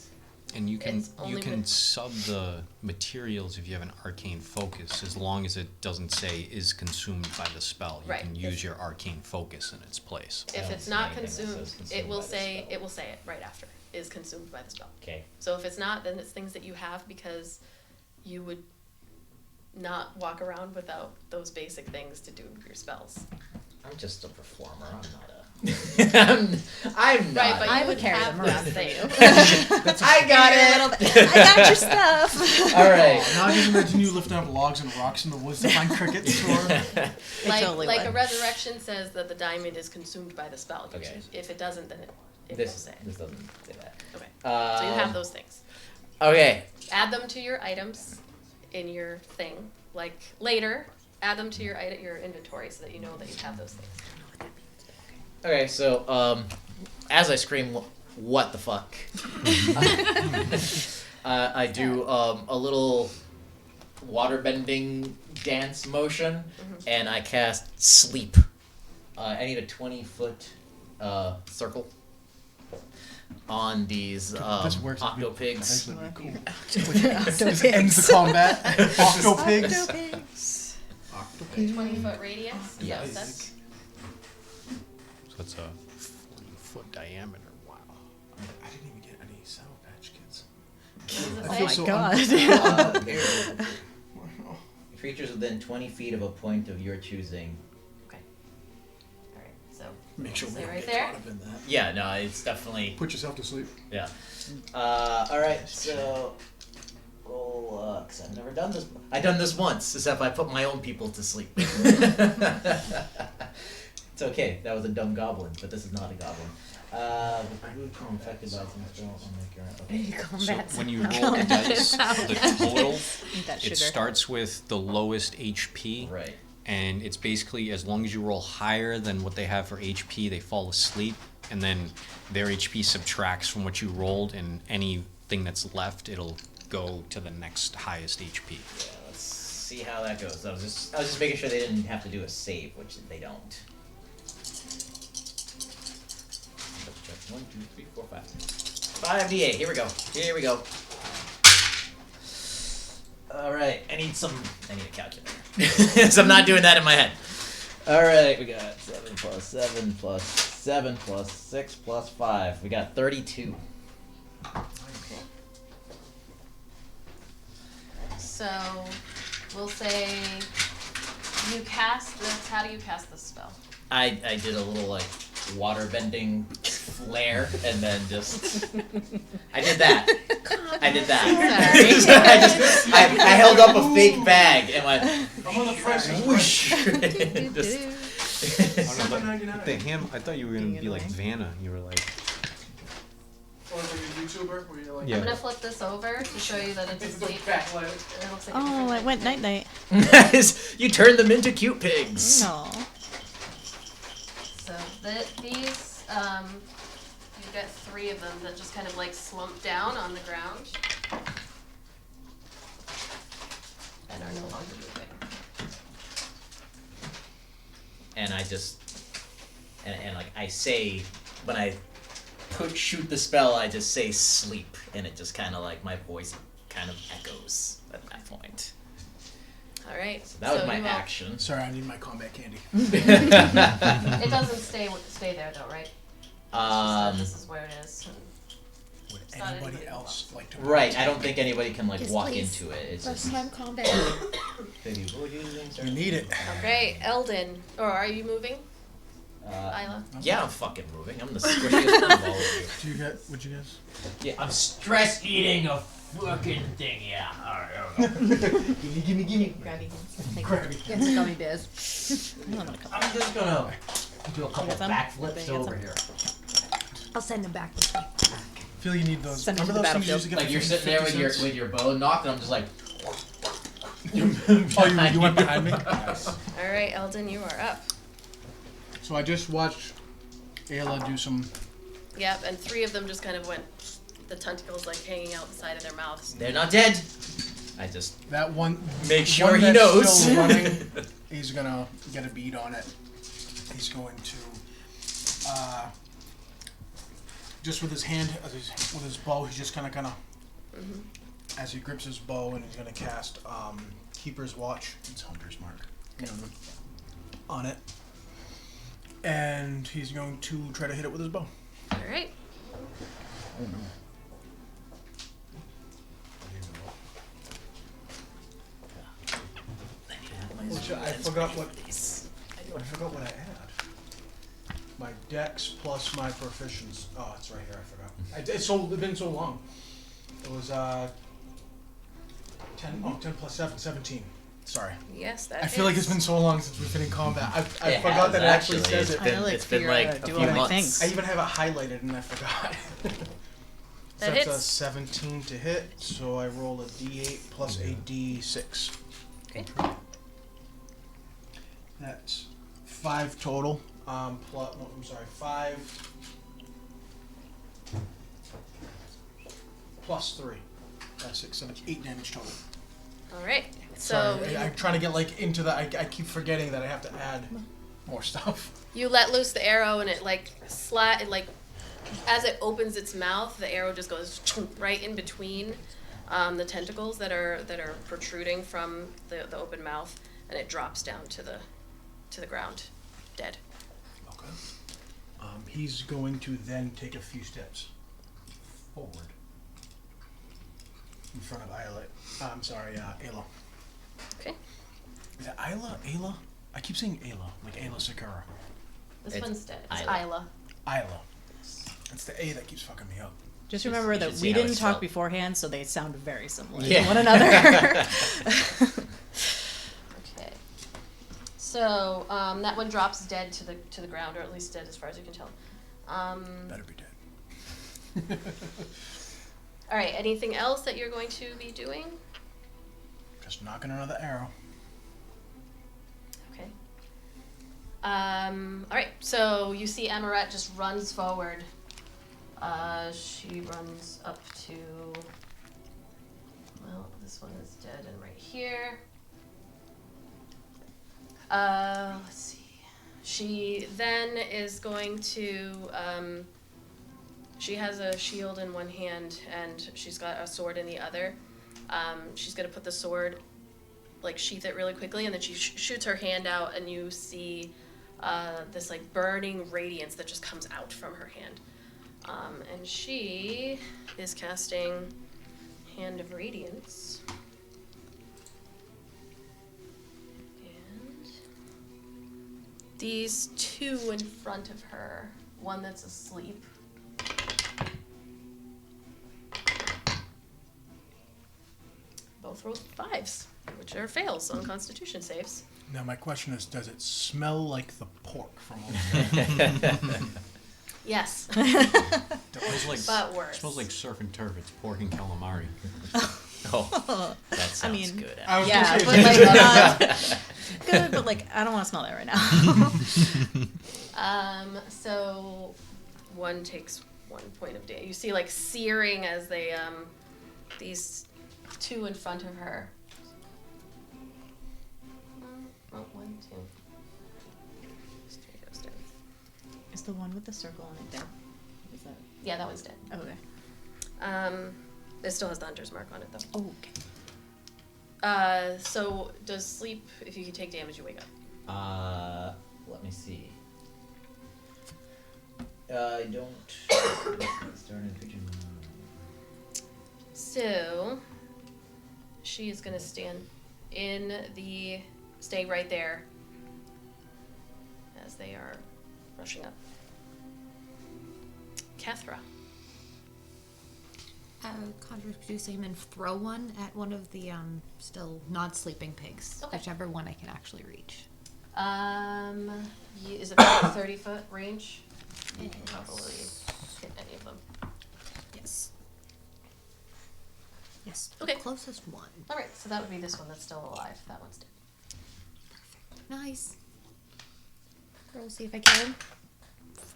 And you can It's only with- sub the materials if you have an arcane focus, as long as it doesn't say is consumed by the spell. You Right. can use your arcane focus in its place. If don't it's see not anything that says consumed, consumed it will by the say spell. it right after is consumed by the spell. Okay. So if it's not, then it's things that you have because you would not walk around without those basic things to do your spells. I'm just a performer. I'm not a. I'm not. Right, but I you would would carry have them those around for things. you. I got it. I got your stuff. All right. Now I just imagine you lifting up logs and rocks in the woods to find crickets. Or Like, totally like a would. resurrection says that the diamond is consumed by the spell. You Okay. should- If it doesn't, then it will This say. this doesn't say that. Okay. So you have those things. Okay. Add them to your items in your thing. Like later, add them to your inventory so that you know that you have those things. Okay. So as I scream, "What the fuck?" I do a little waterbending dance motion, and I cast sleep. I need a 20-foot circle on these this works. octo pigs. Actually, would be cool. This ends the combat. Octo pigs. Pigs. 20-foot radius? Is that Yes. what that's? So it's a 40-foot diameter. Wow. I didn't even get any Sour Patch Kids. What I does feel it so say? God. Creatures within 20 feet of a point of your choosing. Okay. Alright, so. Make sure we Stay don't right get there. caught up in that. Yeah, no, it's definitely Put yourself to sleep. yeah. All right, so roll because I've never done this. I've done this once, except I put my own people to sleep. It's okay. That was a dumb goblin, but this is not a goblin. Infected by some spell. I'll make your okay. So Combat. when you roll the dice, the total, That it sugar. starts with the lowest HP, Right. and it's basically as long as you roll higher than what they have for HP, they fall asleep, and then their HP subtracts from what you rolled, and anything that's left, it'll go to the next highest HP. Yeah, let's see how that goes. I was just making sure they didn't have to do a save, which they don't. Let's check. 1, 2, 3, 4, 5. 5d8. Here we go. Here we go. All right. I need a calculator. So I'm not doing that in my head. All right. We got 7 plus 7 plus 7 plus 6 plus 5. We got 32. So we'll say you cast this. How do you cast this spell? I did a little like water bending flare and then just I did that. I held up a fake bag and went I'm on the price of whoosh. The ham, I thought you were gonna be like Vanna. You were like, Or like a YouTuber where you're like, Yeah. I'm gonna flip this over to show you that it's asleep. It looks like a Oh, different it went night night. You turned them into cute pigs. No. So these, you've got 3 of them that just kind of like slump down on the ground and are no longer moving. And I just and like I say when I shoot the spell, I just say sleep, and it just kind of like my voice kind of echoes at that point. All right. So that was my you all- action. sorry, I need my combat candy. It doesn't stay there though, right? This is where it is. Would It's not anybody anybody else like to? Right, I don't think anybody can like Yes, walk please. into it. It's First just time combat. baby, what would you do? We need it. Okay, Eldon, or are you moving, Uh, Isla? yeah, I'm fucking moving. I'm the squishiest one of all of you. Do you get? Would you guys? Yeah, I'm stress eating a fucking thing. Yeah. All right. Gimme. Grabby. Get some gummy bears. I'm just gonna do a couple Get some? backflips Get over some? here. I'll send them back. I feel you need those. Send them to Remember the those things you used to get Like for you're sitting there 50 with cents? your bow knocked, and I'm just like. Oh, you went behind me. Nice. All right, Eldon, you are up. So I just watched Ayla do some. Yep, and 3 of them just kind of went, the tentacles like hanging out the side of their mouths. They're not dead. I just That one. make sure one he that's knows. Still running, he's gonna get a bead on it. He's going to, just with his hand, with his bow, he's just gonna as he grips his bow, and he's gonna cast Keeper's Watch. It's Hunter's Mark. On it, and he's going to try to hit it with his bow. All right. Oh no. I forgot what. I forgot what I had. My dex plus my proficiency. Oh, it's right here. I forgot. It's been so long. It was 10. Oh, 10 plus 7, 17. Sorry. Yes, that I feel like it's hits. been so long since we've been in combat. I It forgot has, that it actually says It's it. been, I know, like, it's been figure like out a how to few do all my months. things. I even have it highlighted and I forgot. That So that's a hits. 17 to hit, so I roll a d8 plus a d6. Okay. That's 5 total. Plus, no, I'm sorry, 5 plus 3. That's 6, 7, 8 damage total. All right. So Sorry, I'm trying to get like into the. I keep forgetting that I have to add more stuff. you let loose the arrow, and it like as it opens its mouth, the arrow just goes right in between the tentacles that are protruding from the open mouth, and it drops down to the ground, dead. Okay. He's going to then take a few steps forward in front of Iolite. I'm sorry, Ayla. Okay. Is it Ayla? Ayla? I keep saying Ayla, like Ayla Sakura. This It's one's dead. It's Ayla. Isla. Ayla. It's the A that keeps fucking me up. Just You remember should that see we how didn't it's talk spelled. beforehand, so they sound very similar Yeah. to one another. Okay. So that one drops dead to the ground, or at least dead as far as you can tell. Better be dead. All right. Anything else that you're going to be doing? Just knocking another arrow. Okay. Alright, so you see Amaret just runs forward. She runs up to... Well, this one is dead and right here. Let's see. She then is going to, she has a shield in one hand and she's got a sword in the other. She's gonna put the sword, like sheath it really quickly, and then she shoots her hand out, and you see this like burning radiance that just comes out from her hand. And she is casting Hand of Radiance. These two in front of her, one that's asleep. Both rolled 5s, which are fails on Constitution saves. Now my question is, does it smell like the pork from over there? Yes, Smells like, but worse. smells like surf and turf. It's pork and calamari. Oh, that sounds mean, good. I was Yeah, gonna but say, like not good, but like I don't want to smell that right now. So one takes 1 point of damage. You see like searing as they these two in front of her. Oh, 1, 2. Straight goes down. Is the one with the circle on it dead? Is that? Yeah, that one's dead. Oh, okay. It still has the hunter's mark on it though. Oh, okay. So does sleep, if you can take damage, you wake up. Let me see. I don't. Start in pigeon. So she is gonna stay right there as they are rushing up. Kethra. Conjure produce aim and throw one at one of the still not sleeping pigs, Okay. whichever one I can actually reach. Is it about a 30-foot range? You can probably hit any of them. Yes. Yes. Okay. The closest one. All right, so that would be this one that's still alive. That one's dead. Perfect. Nice. Roll, see if I can. 5.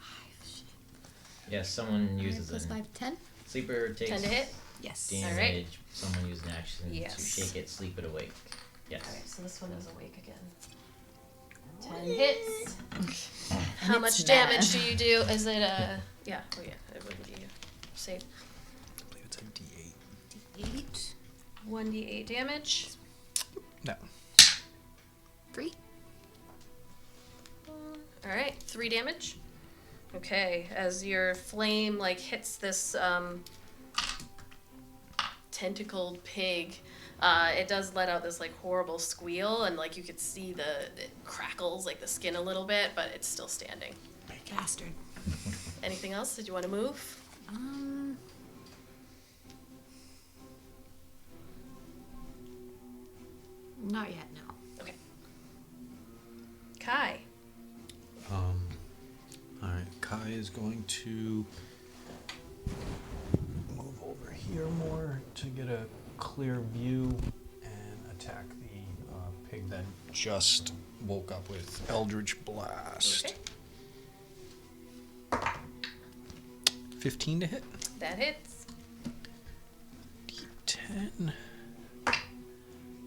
Shit. Yes, someone uses Plus an 5, 10. sleeper takes 10 to hit. Yes. damage. All right. Someone uses an action Yes. to shake it, sleep it awake. Yes. All right, so this one is awake again. 10 hits. How it's much mad. damage do you do? Is it a... Yeah, oh yeah, it would be save. I believe it's a D8. 8. 1d8 damage. No. 3. All right, 3 damage. Okay, as your flame like hits this tentacled pig, it does let out this like horrible squeal, and like you could see it crackles like the skin a little bit, but it's still standing. Bastard. Anything else? Did you want to move? Not yet, no. Okay. Kai. Alright, Kai is going to move over here more to get a clear view and attack the pig that just woke up with Eldritch Blast. Okay. 15 to hit. That hits. D10.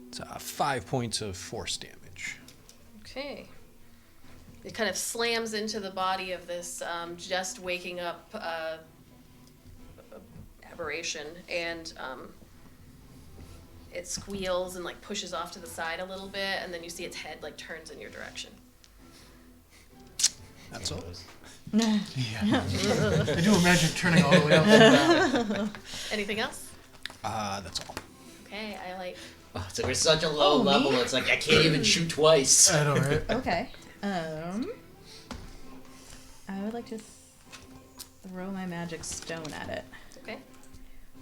It's 5 points of force damage. Okay. It kind of slams into the body of this just waking up aberration, and it squeals and like pushes off to the side a little bit, and then you see its head like turns in your direction. That's all. yeah. I do imagine turning all the way up. Anything else? That's all. Okay, Iolite. Oh, so we're such a low Oh, me? level. It's like I can't even shoot twice. I know, right? Okay. I would like to throw my magic stone at it, Okay.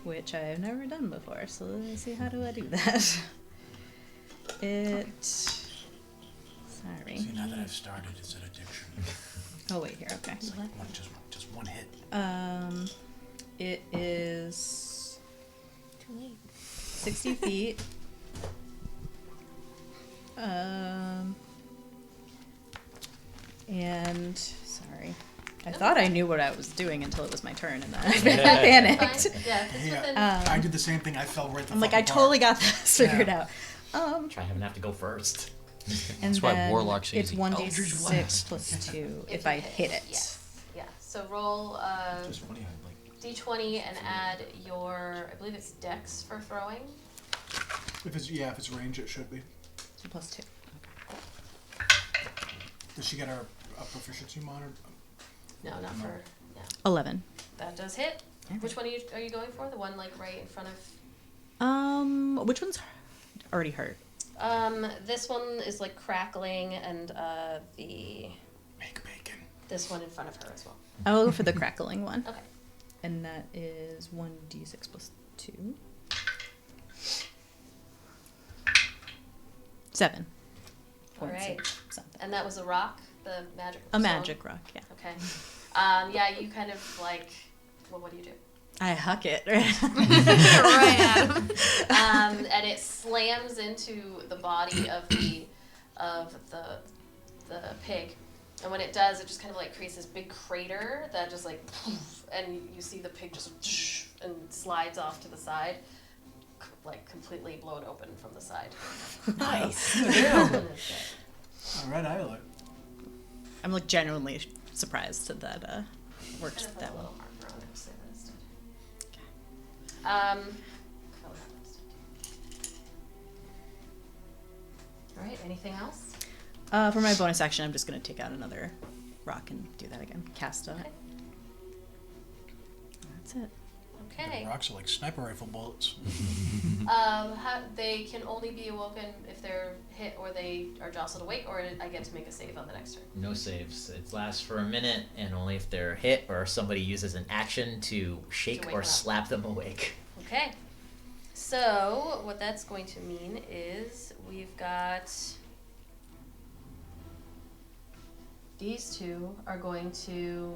which I've never done before. So let's see, how do I do that? It. Sorry. See, now that I've started, it's an addiction. Oh wait, here. Okay. It's like just one hit. It is Too late. 60 feet. And sorry, I thought I knew what I was doing until it was my turn, and then I panicked. Fine. Yeah, if it's Yeah. within. I did the same thing. I fell right the I'm like, fuck I apart. totally got this figured Yeah. out. Try having to have to go first. And That's why then Warlock's it's easy. 1d6 plus 2 if you I hit it. Yes. Yeah. So roll Just funny how like d20 and add your, I believe it's dex for throwing. if it's range, it should be. So plus 2. Does she get a proficiency monitor? No, not for. Yeah. 11. That does hit. Which one are you going for? The one like right in front of. Which one's already hurt? This one is like crackling, and the Make bacon. this one in front of her as well. I'll go for the crackling one. Okay. And that is 1d6 plus 2. 7. All right. Something. And that was a rock, the magic. A stone? magic rock, yeah. Okay. Yeah, you kind of like. Well, what do you do? I huck it. Right at him. And it slams into the body of the pig, and when it does, it just kind of like creates this big crater that just like, poof, and you see the pig just and slides off to the side, like completely blown open from the side. Nice. All right, Ayla. I'm like genuinely surprised that worked Kind of put that a well. little marker on it to say that it's dead. Color happens. All right. Anything else? For my bonus action, I'm just gonna take out another rock and do that again. Cast a. Okay. That's it. Okay. The rocks are like sniper rifle bullets. They can only be awoken if they're hit or they are jostled awake, or I get to make a save on the next turn. No saves. It lasts for a minute, and only if they're hit or somebody uses an action to shake wake or them up. slap them awake. Okay. So what that's going to mean is we've got these two are going to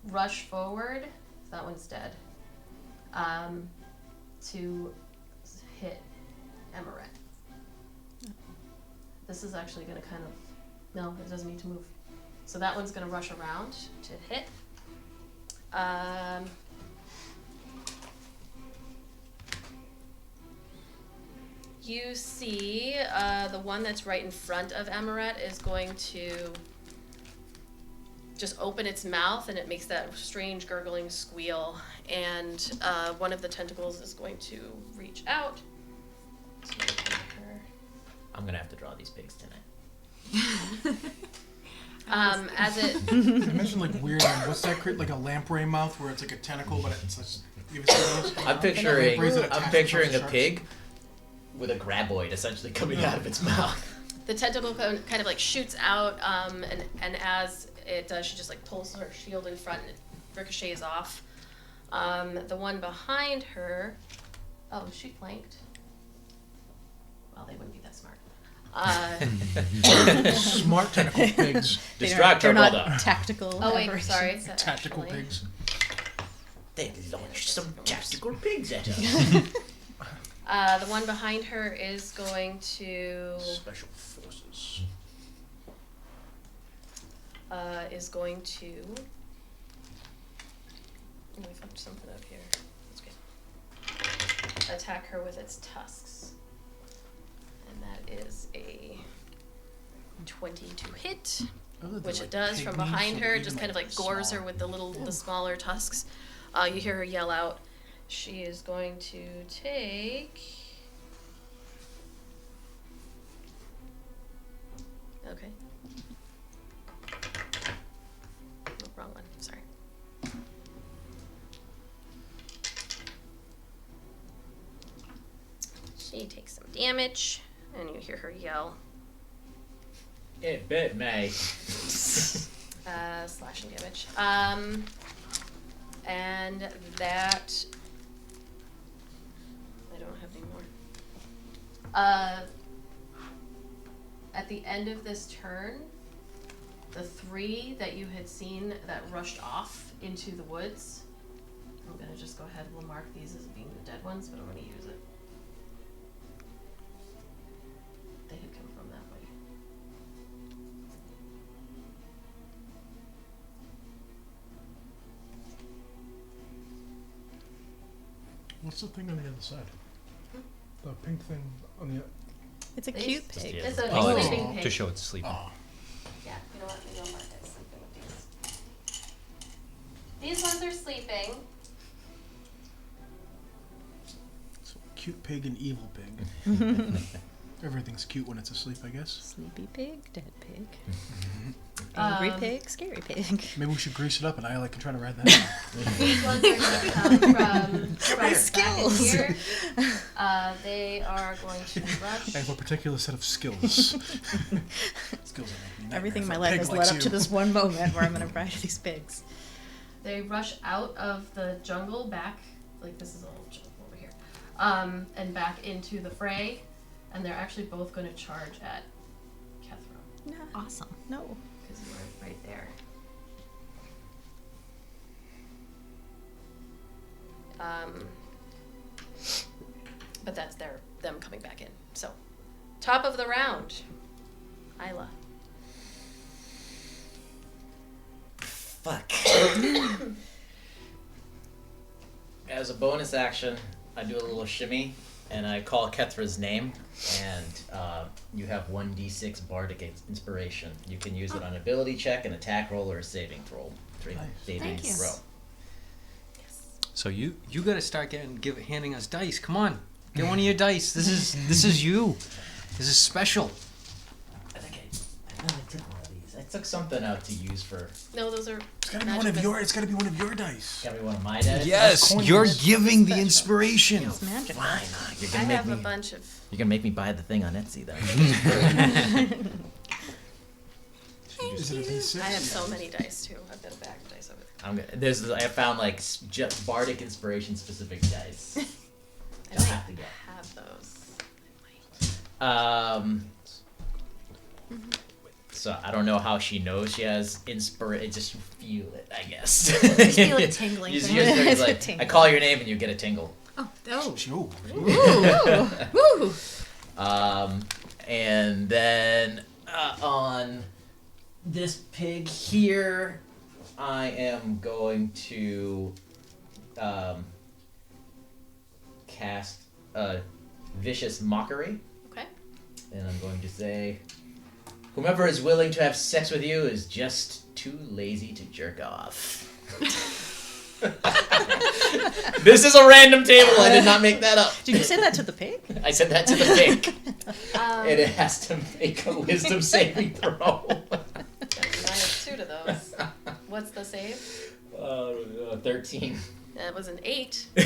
rush forward. That one's dead. To hit Amaret. This is actually going to kind of, no, it doesn't need to move. So that one's going to rush around to hit. You see the one that's right in front of Amaret is going to just open its mouth, and it makes that strange gurgling squeal, and one of the tentacles is going to reach out to her. I'm gonna have to draw these pigs tonight. As it I mentioned like weird. What's that? Like a lamprey mouth, where it's like a tentacle, but it's like. You ever seen those? I'm picturing Lampreys that I'm attach picturing a themselves to pig with a graboid essentially coming out of its mouth. the tentacle kind of like shoots out, and as it does, she just like pulls her shield in front and it ricochets off. The one behind her, oh, she flanked. Well, they wouldn't be that smart. Smart tentacle pigs. Distract They're her not brother. tactical. Oh wait, aberrations. sorry. It's Tactical actually- pigs. They launched some tactical pigs at us. The one behind her is going to Special forces. Let me fucked something up here. That's good. Attack her with its tusks. And that is a 20 to hit, which it does from behind her. Just kind of like gores her with the smaller tusks. You hear her yell out. She is going to take. Okay. No, wrong one. Sorry. She takes some damage, and you hear her yell. It bit me. Slashing damage. And that. I don't have any more. At the end of this turn, the 3 that you had seen that rushed off into the woods, I'm gonna just go ahead and we'll mark these as being the dead ones, but I'm gonna use it. They had come from that way. What's the thing on the other side? The pink thing on the. It's a These- cute pig. It's a Oh, sleeping pig. to show it's sleeping. Oh. Yeah, you know what? Maybe I'll mark it sleeping with these. These ones are sleeping. So cute pig and evil pig. Everything's cute when it's asleep, I guess. Sleepy pig, dead pig. Angry Um, pig, scary pig. Maybe we should grease it up and Ayla can try to ride that. These ones are going to come from My back in skills. here. They are going to rush. I have a particular set of skills. Skills that make me Everything in my nightmare life if a has pig led likes up to you. this one moment where I'm gonna ride these pigs. They rush out of the jungle back, like this is a whole jungle over here, and back into the fray, and they're actually both going to charge at Kethra, No. Awesome. No. because you are right there. But that's them coming back in. So, top of the round, Ayla. Fuck. As a bonus action, I do a little shimmy, and I call Kethra's name, and you have 1d6 bardic inspiration. You can use it on an ability check, an attack roll, or a saving throw. Saving Thank you. throw. So you got to start handing us dice. Come on, get one of your dice. This is you. This is special. I think I took one of these. I took something out to use for. No, those are. It's gotta be one of your. It's gotta be one of your dice. Got me one of my dice. Yes, coins. you're giving the inspiration. It's magical. Fine. You're I gonna make have a me. bunch of. You're gonna make me buy the thing on Etsy then. Is it a D6? I have so many dice too. I've got a bag of dice over there. I found like just bardic inspiration specific dice. I You'll might have to get. have those. I might. So I don't know how she knows she has It just you feel it, I guess. Just feel it tingling. You just It's it's a like, I tingle. call your name and you get a tingle. Oh, oh. Ooh. Woo! And then on this pig here, I am going to cast a vicious mockery. Okay. And I'm going to say, whomever is willing to have sex with you is just too lazy to jerk off. This is a random table. I did not make that up. Did you say that to the pig? I said that to the pig. Um, And it has to make a wisdom saving throw. I have 2 to those. What's the save? 13. That was an 8. You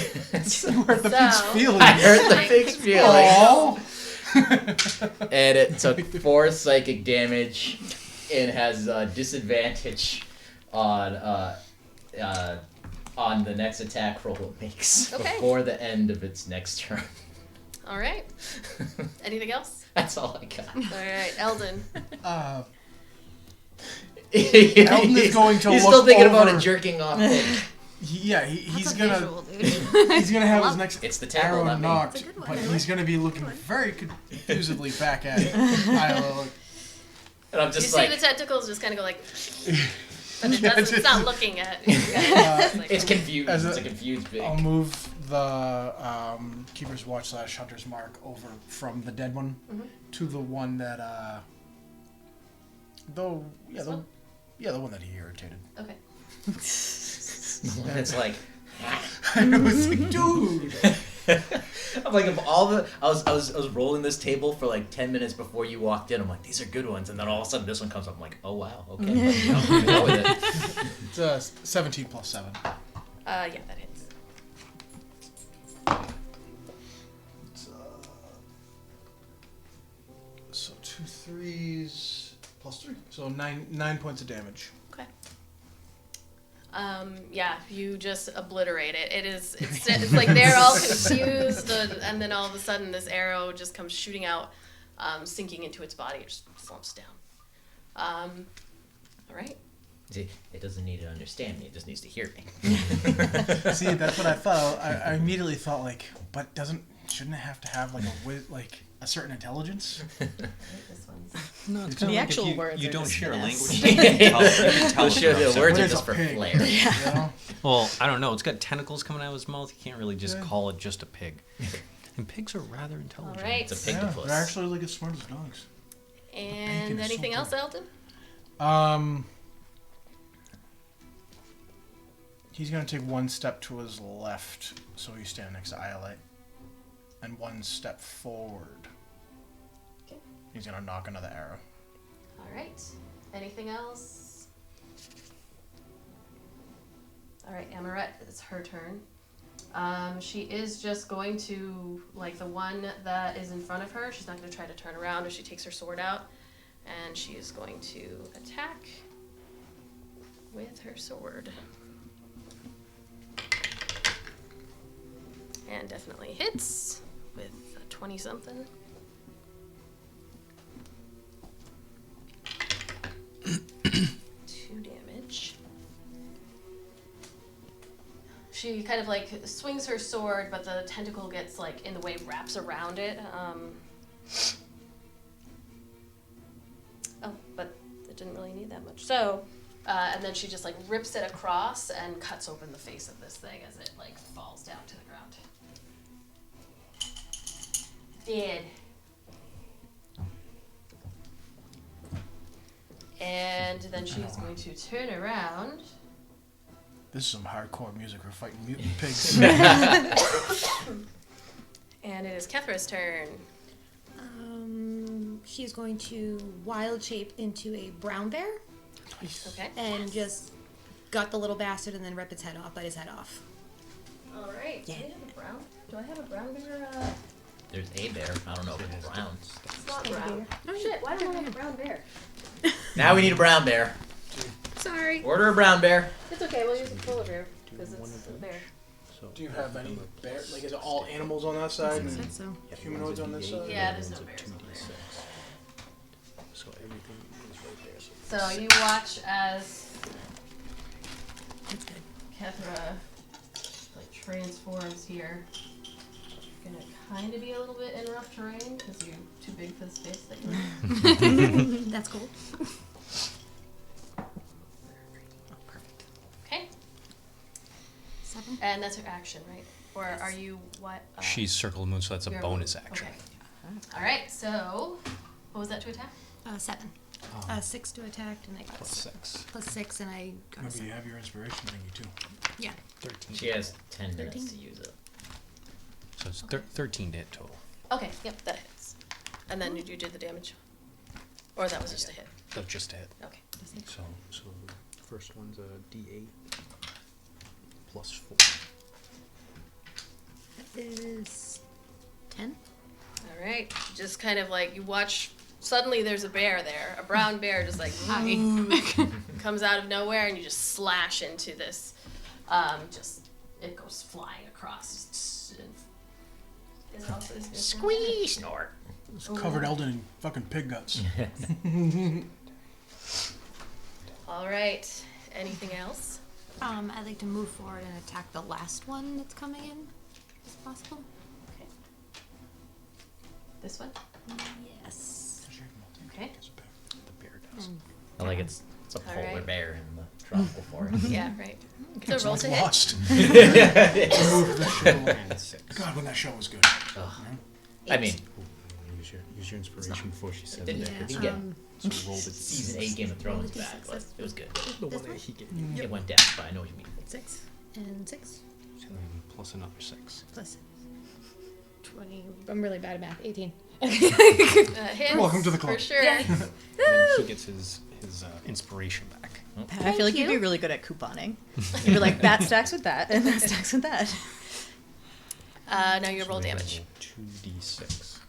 hurt the So- pig's feelings. I hurt the pig's feelings. Aww. And it took 4 psychic damage and has disadvantage on the next attack roll it makes Okay. before the end of its next turn. All right. Anything else? That's all I got. All right, Eldon. Eldon is going to He's look still thinking about over- a jerking off thing. He's That's a gonna visual, dude. he's gonna have his next It's the table, arrow not me. knocked, It's a good one. but he's gonna be looking very confusedly back at Ayla. Like, And I'm You just see like, the tentacles just kind of go like, but it Yeah, doesn't. It's not looking at you guys. It's like, it's confused. As It's a- a confused pig. I'll move the Keeper's Watch / Hunter's Mark over from the dead one to the one that the one that he irritated. okay. It's like, I was like, dude. I'm like, of all the, I was rolling this table for like 10 minutes before you walked in. I'm like, these are good ones, and then all of a sudden this one comes up. I'm like, oh wow, okay, I'm gonna go with it. It's 17 plus 7. Yeah, that hits. It's, so 2 3s plus 3, so 9 points of damage. Okay. Yeah, you just obliterate it. It's like they're all confused, and then all of a sudden this arrow just comes shooting out, sinking into its body. It just slumps down. All right. See, it doesn't need to understand me. It just needs to hear me. See, that's what I thought. I immediately thought like, but shouldn't it have to have like a certain intelligence. This one's No, it's The kinda actual like if words you are don't just share a finesse. language. You can tell We'll it's show about the something. words What are is just a for pig? flair. You know? Well, I don't know. It's got tentacles coming out of its mouth. You can't really just Yeah. call it just a pig. And pigs are rather intelligent. all right. It's a Yeah, pigtopus. they're actually like as smart as dogs. And bacon is so anything else, good. Eldon? He's gonna take one step to his left, so he's standing next to Iolite, and one step forward. Okay. He's gonna knock another arrow. All right. Anything else? All right, Amaret, it's her turn. She is just going to, like the one that is in front of her, she's not going to try to turn around, or she takes her sword out, and she is going to attack with her sword. And definitely hits with a 20-something. Two damage. She kind of like swings her sword, but the tentacle gets like in the way, wraps around it. Oh, but it didn't really need that much. So, and then she just like rips it across and cuts open the face of this thing as it like falls down to the ground. Dead. And then she's going to turn around. This is some hardcore music. We're fighting mutant pigs. And it is Kethra's turn. She's going to wild shape into a brown bear Okay. and just gut the little bastard and then rip its head off, bite his head off. All right. Yeah. Do I have a brown bear? There's a bear. I don't know if it's brown. It's not brown. Oh shit! Why don't I have a brown bear? Now we need a brown bear. Sorry. Order a brown bear. It's okay. We'll use a polar bear because it's a bear. Do you have any bear? Like, is it all animals on that side I and said so. humanoids on this side? Yeah, there's no bears over there. So everything is right there. So you watch as That's good. Kethra like transforms here. Gonna kind of be a little bit in rough terrain because you're too big for the space that you're in. That's cool. Okay. 7. And that's her action, right? Or are you what? She's circle the moon, so that's a you're- bonus action. Okay. All right. So, what was that to attack? 7. 6 to attack, and I got Plus 6. plus 6, and I got a Maybe you 7. have your inspiration thingy too. Yeah. 13. She has 10 minutes 13? to use it. So it's 13 to hit total. Okay. Yep, that hits. And then did you do the damage? Or that was just a hit? That's just a hit. Okay. So the first one's a D8 plus 4. That is 10. All right. Just kind of like you watch. Suddenly, there's a bear there, a brown bear, just like comes out of nowhere, and you just slash into this. Just it goes flying across. Is it also this Squeeze, snort. It's covered Eldon in fucking pig guts. All right. Anything else? I'd like to move forward and attack the last one that's coming in, if possible. Okay. This one. Yes. Okay. The bear does. I like it's a polar Alright. bear in the tropical forest. Yeah. Right. It's So roll like to hit. Lost. Remove the show. And 6. God, when that show was good. I mean, Use your inspiration before she says didn't it. it? Did he get So we rolled it season 8 Game of Thrones back? It was good. the one that he gave. It went down, but I know what you mean. 6 and 6 Plus another 6. plus 20. I'm really bad at math. 18. Hits, Welcome to the club. For sure. And then he gets his inspiration back. I feel like you'd be really good at couponing. You'd be like, that stacks with that, and that stacks with that. Now you roll So we damage. 2d6.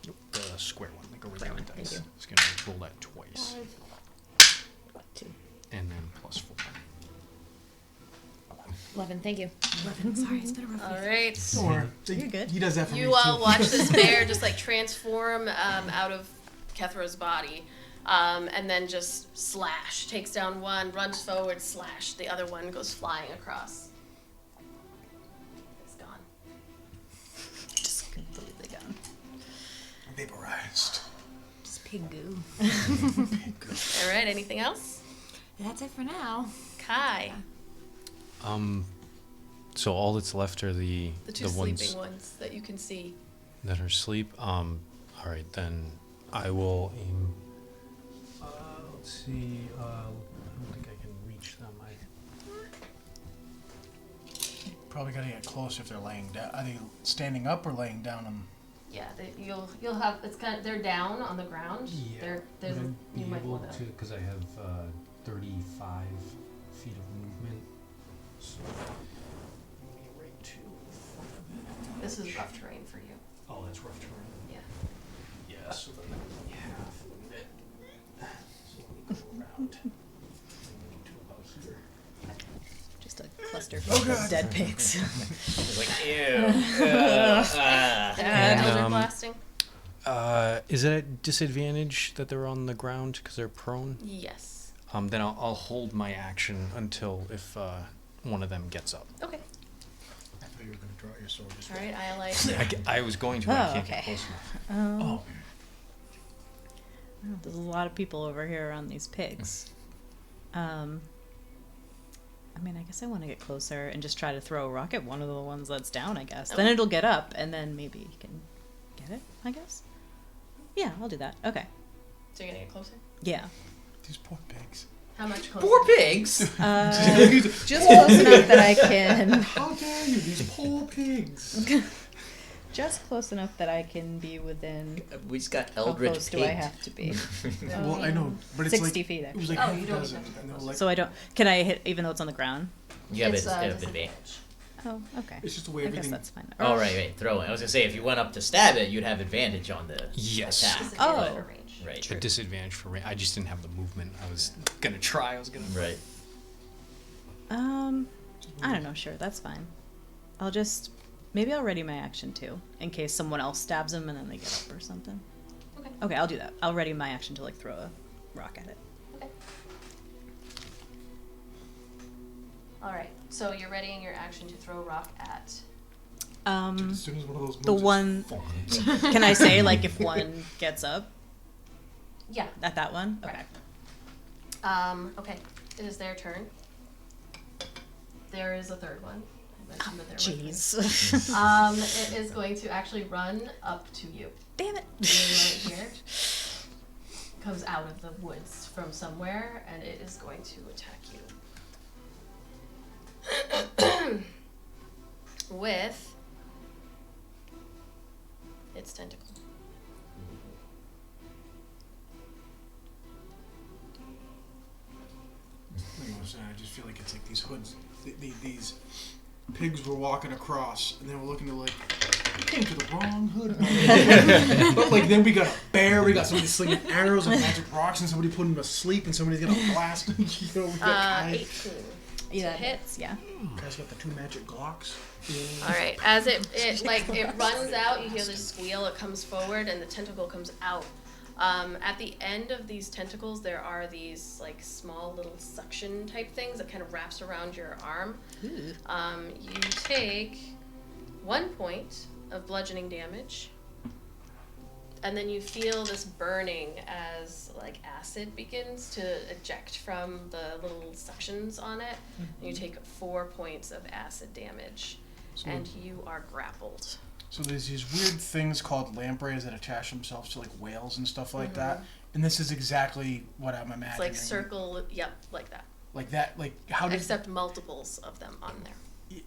Nope, the square one, like a regular one, dice. thank you. It's gonna roll that twice. 2. And then plus 4. 11. Thank you. 11. Sorry, it's been a rough All week. right. Don't worry. You're good. He does that for me You all too. watch this bear just like transform out of Kethra's body, and then just slash. Takes down one, runs forward, slash. The other one goes flying across. It's gone. Just completely gone. Vaporized. Just pig goo. All right. Anything else? That's it for now. Kai. So all that's left are the The two ones sleeping ones that you can see. that are asleep. All right, then I will aim. Let's see. I don't think I can reach them. Probably gotta get closer if they're laying down. Are they standing up or laying down on? Yeah, you'll have it's kind of they're down on the ground. There's would I you be might able want to, because I have 35 feet of movement. So maybe right to the front of it. This is rough terrain for you. Oh, that's rough terrain. Yeah. Yeah, so then that would be half of it. So let me go around. Maybe to about here. Just a cluster Oh, of God. dead pigs. It's like, ew. Eldritch um, blasting. Is it a disadvantage that they're on the ground because they're prone? Yes. Then I'll hold my action until if one of them gets up. Okay. I thought you were gonna draw your sword. Just All right, Iolite. I was going to, but I Oh, can't get okay. close enough. Oh. Well, there's a lot of people over here around these pigs. I mean, I guess I want to get closer and just try to throw a rock at one of the ones that's down, I guess. Then Okay. it'll get up, and then maybe you can get it, I guess. Yeah, I'll do that. Okay. So you're gonna get closer. Yeah. These poor pigs. How much closer? Poor pigs. Just close enough that I can... How dare you? These poor pigs. Just close enough that I can be within... We just got How Eldritch close do I have to be? Well, I know, but it's 60 like feet, it was actually. like Oh, half you a don't dozen, need to and they were close. like, So I don't... Can I hit even though it's on the ground? You have It's, advantage. Oh, okay. it's just the way I guess everything. that's fine. Oh, right, throwing. I was gonna say, if you went up to stab it, you'd have advantage on the Yes. attack. Disadvantage Oh. for range. Right. A disadvantage for range. I just didn't have the movement. I was gonna try. I was gonna. Right. I don't know. Sure, that's fine. I'll just... Maybe I'll ready my action, too, in case someone else stabs them and then they get up or something. Okay. Okay, I'll do that. I'll ready my action to, like, throw a rock at it. Okay. All right. So you're readying your action to throw a rock at. Dude, as soon as one of those moves The is one... falling. Can I say, like, if one gets up Yeah. at that one? Okay. Okay. It is their turn. There is a third one. I mentioned that there were Jeez. three. It is going to actually run up to you. Damn it. Being right here. Comes out of the woods from somewhere, and it is going to attack you. With its tentacle. I just feel like it's like these hoods. These pigs were walking across, and they were looking to like, we came to the wrong hood. But like then we got a bear, we got somebody slinging arrows and magic rocks, and somebody putting them to sleep, and somebody's gonna blast. You know, we got Kai. 18. Yeah, To that hit. hits. Yeah. Kai's got the 2 magic Glocks. All right. As it runs out, you hear this squeal. It comes forward, and the tentacle comes out. At the end of these tentacles, there are these like small little suction type things that kind of wraps around your arm. Ooh. You take 1 point of bludgeoning damage, and then you feel this burning as like acid begins to eject from the little suctions on it. And you take 4 points of acid damage, So- and you are grappled. So there's these weird things called lampreys that attach themselves to like whales and stuff like that. And this is exactly what I'm imagining. It's like circle, yep, like that. Like that, like how does Except multiples of them on there.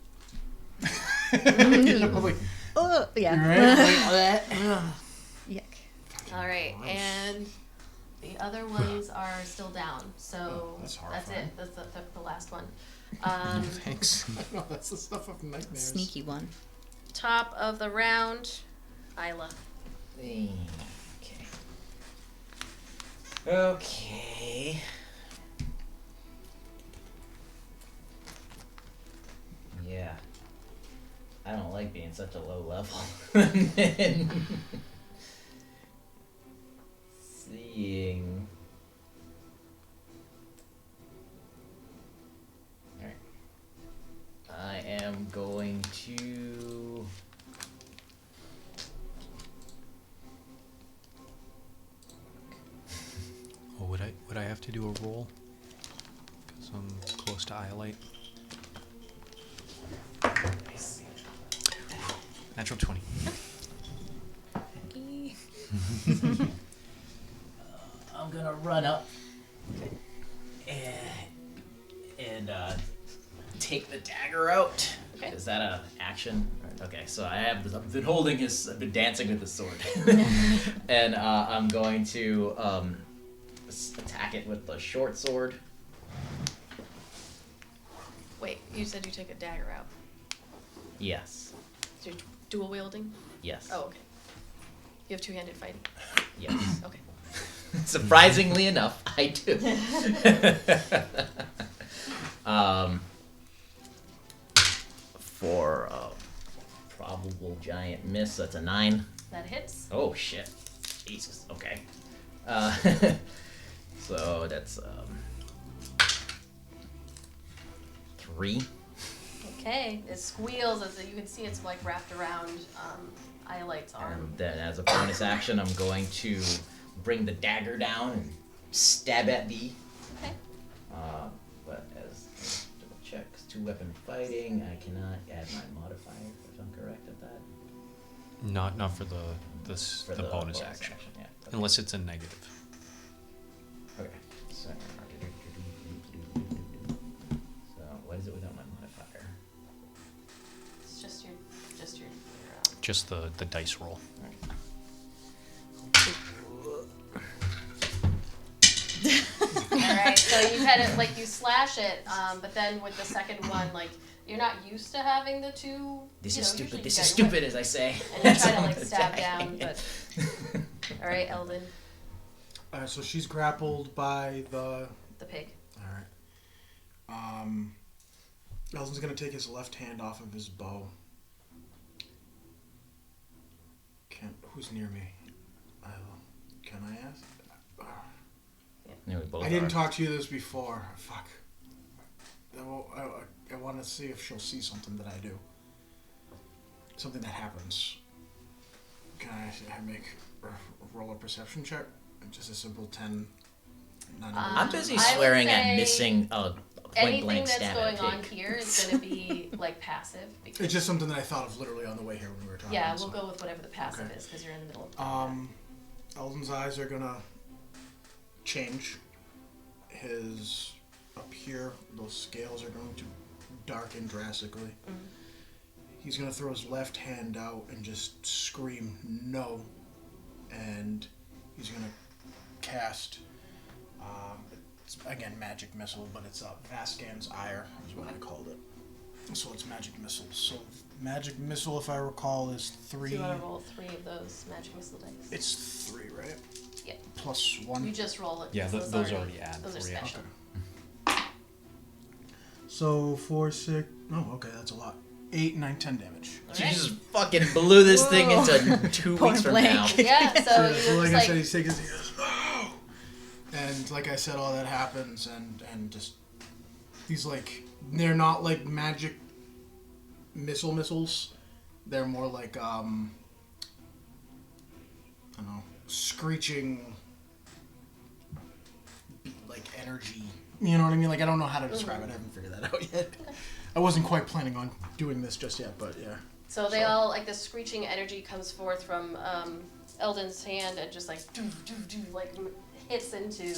you know, like, Oh, yeah. right? Yuck. All right, and the other ones are still down. So That's that's horrifying. it. That's the last one. Thanks. No, that's the stuff of nightmares. Sneaky one. Top of the round, Ayla. Okay. Okay. Yeah. I don't like being such a low level. And then seeing. Alright. I am going to. to do a roll because I'm close to Iolite. Natural 20. I'm gonna run up and take the dagger out. Okay. Is that a action? Okay, so I've been holding I've been dancing with the sword, and I'm going to attack it with the short sword. Wait, you said you take a dagger out. Yes. So you're dual wielding? Yes. Oh, okay. You have two-handed fighting? Yes. Okay. Surprisingly enough, I do. For a probable giant miss, that's a 9. That hits. Oh shit. Jesus. Okay. So that's 3. Okay. It squeals as you can see it's like wrapped around Iolite's arm. And then as a bonus action, I'm going to bring the dagger down and stab at thee. Okay. But as double check, 2-weapon fighting, I cannot add my modifier if I'm correct at that. Not for the For the bonus action, yeah. Okay. unless it's a negative. Okay. So what is it without my modifier? It's just your Just the dice roll. Alright, so you kind of like you slash it, but then with the second one, like you're not used to having the two. This you is know, stupid. usually This you is got your stupid, as I say. And you try to I'm like stab attacking. down, but alright, Eldon, Alright, so she's grappled by the... the pig. Alright. Eldon's gonna take his left hand off of his bow. Who's near me? Can I ask? Yeah, we both I didn't are. talk to you this before. Fuck. I want to see if she'll see something that I do. Something that happens. Can I make roll a perception check? Just a simple 10. I'm busy I would swearing at say missing a point Anything blank that's stab going at a on pig. here is going to be like passive. Because, It's just something that I thought of literally on the way here when we were talking. yeah, we'll so. go with whatever the passive Okay. is because you're in the middle of Eldon's eyes are gonna change. His up here, those scales are going to darken drastically. He's gonna throw his left hand out and just scream no, and he's gonna cast. It's again magic missile, but it's Vascan's ire is what I called it. So it's magic missile. So magic missile, if I recall, is 3. So you want to roll 3 of those magic missile dice? It's 3, right? Yeah. Plus 1. You just roll it. Yeah, 'cause those already add Those are for you. special. So 4, 6. Oh, okay, that's a lot. 8, 9, 10 damage. So you Alright. just fucking blew this thing Whoa. into 2 Point weeks from blank. now. Yeah, so So you're like just I said, like, he's taking his goes, no! And like I said, all that happens, and just these like they're not like magic missiles. They're more like I don't know, screeching like energy. You know what I mean? Like I don't know how to describe it. I haven't figured that out yet. I wasn't quite planning on doing this just yet, but yeah. so they all, like this screeching energy comes forth from Eldon's hand and just like, like hits into.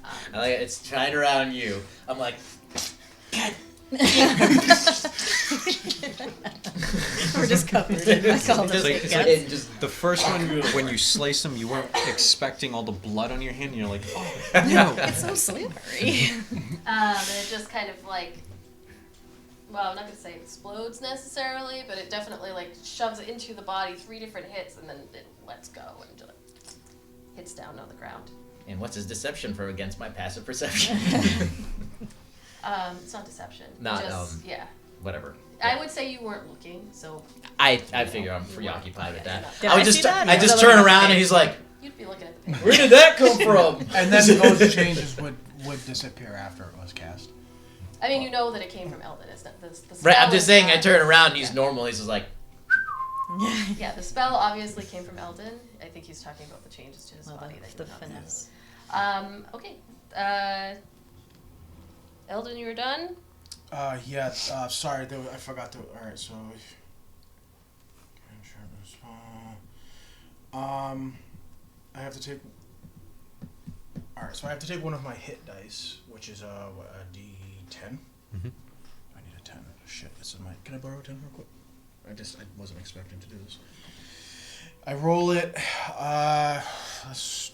I like it. It's tied around you. I'm like, God. We're just covered in alcohol. Just The first one, when you slice them, you weren't expecting all the blood on your hand, and you're like, oh, no. It's so slippery. And it just kind of like, well, I'm not gonna say explodes necessarily, but it definitely like shoves it into the body 3 different hits, and then it lets go and just hits down on the ground. And what's his deception for against my passive perception? It's not deception. Not, just, yeah. Whatever. I would say you weren't looking, so I figure I'm preoccupied with that. Did I would I just see that? I Or just was I turn looking at the around and page? he's like, you'd be looking at the page. where did that come from? And then those changes would disappear after it was cast. I mean, you know that it came from Eldon. It's not the spell Right, I'm just is saying I not- turn around and he's normal. He's just like, Yeah, the spell obviously came from Eldon. I think he's talking about the changes to his Well, body that the you would not finesse. Okay, Eldon, you were done? Yeah, sorry, I forgot to. Alright, so. I have to take. Alright, so I have to take one of my hit dice, which is a D10. Mm-hmm. I need a 10. Shit, it's in my. Can I borrow a 10 real quick? I wasn't expecting to do this. I roll it. That's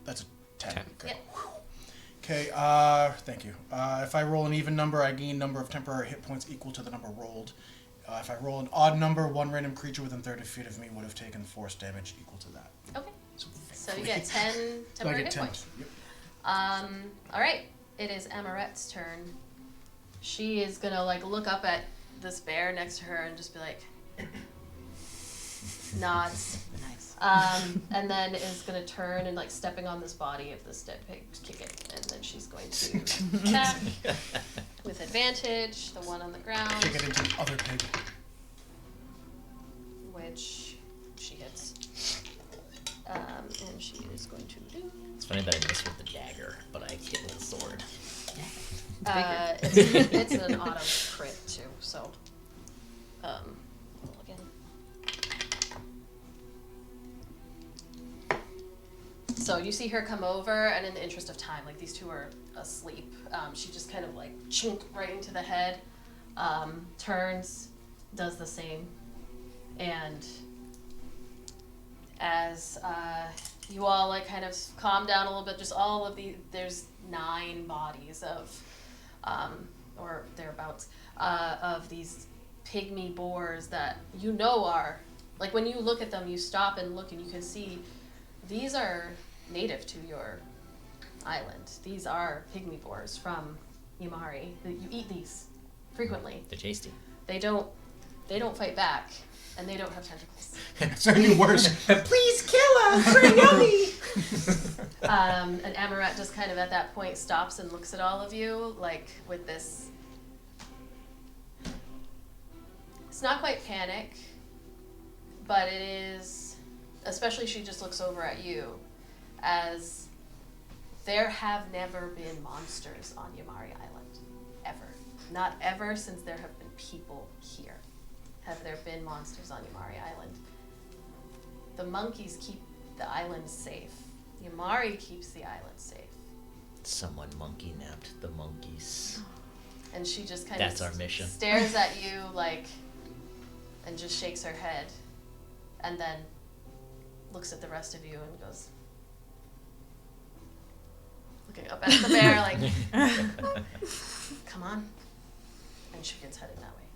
a 10. 10. Okay. Yep. Okay, thank you. If I roll an even number, I gain number of temporary hit points equal to the number rolled. If I roll an odd number, one random creature within 30 feet of me would have taken force damage equal to that. Okay. So, So you get 10 so I temporary get hit 10. points. Yep. Alright. It is Amarette's turn. She is gonna like look up at this bear next to her and just be like nods. Nice. And then is gonna turn and like stepping on this body of this dead pig, kick it, and then she's going to attack with advantage, the one on the ground, Kick it into the other pig. which she hits. And she is going to do. It's funny that I miss with the dagger, but I hit with the sword. It's an auto crit too, so. Roll again. So you see her come over, and in the interest of time, like these two are asleep, she just kind of like chunk right into the head, turns, does the same, and as you all like kind of calm down a little bit, just all of there's 9 bodies of, or thereabouts, of these pygmy boars that you know are, like when you look at them, you stop and look and you can see these are native to your island. These are pygmy boars from Imari. You eat these frequently. They're tasty. They don't fight back, and they don't have tentacles. It's even worse. Please kill us! We're yummy! And Amarette just kind of at that point stops and looks at all of you, like with this. It's not quite panic, but it is, especially she just looks over at you, as there have never been monsters on Yamari Island. Ever. Not ever since there have been people here have there been monsters on Yamari Island. The monkeys keep the island safe. Yamari keeps the island safe. Someone monkey napped the monkeys. And she just kind That's of our mission. stares at you like, and just shakes her head, and then looks at the rest of you and goes, looking up at the bear like, come on. And she gets headed that way.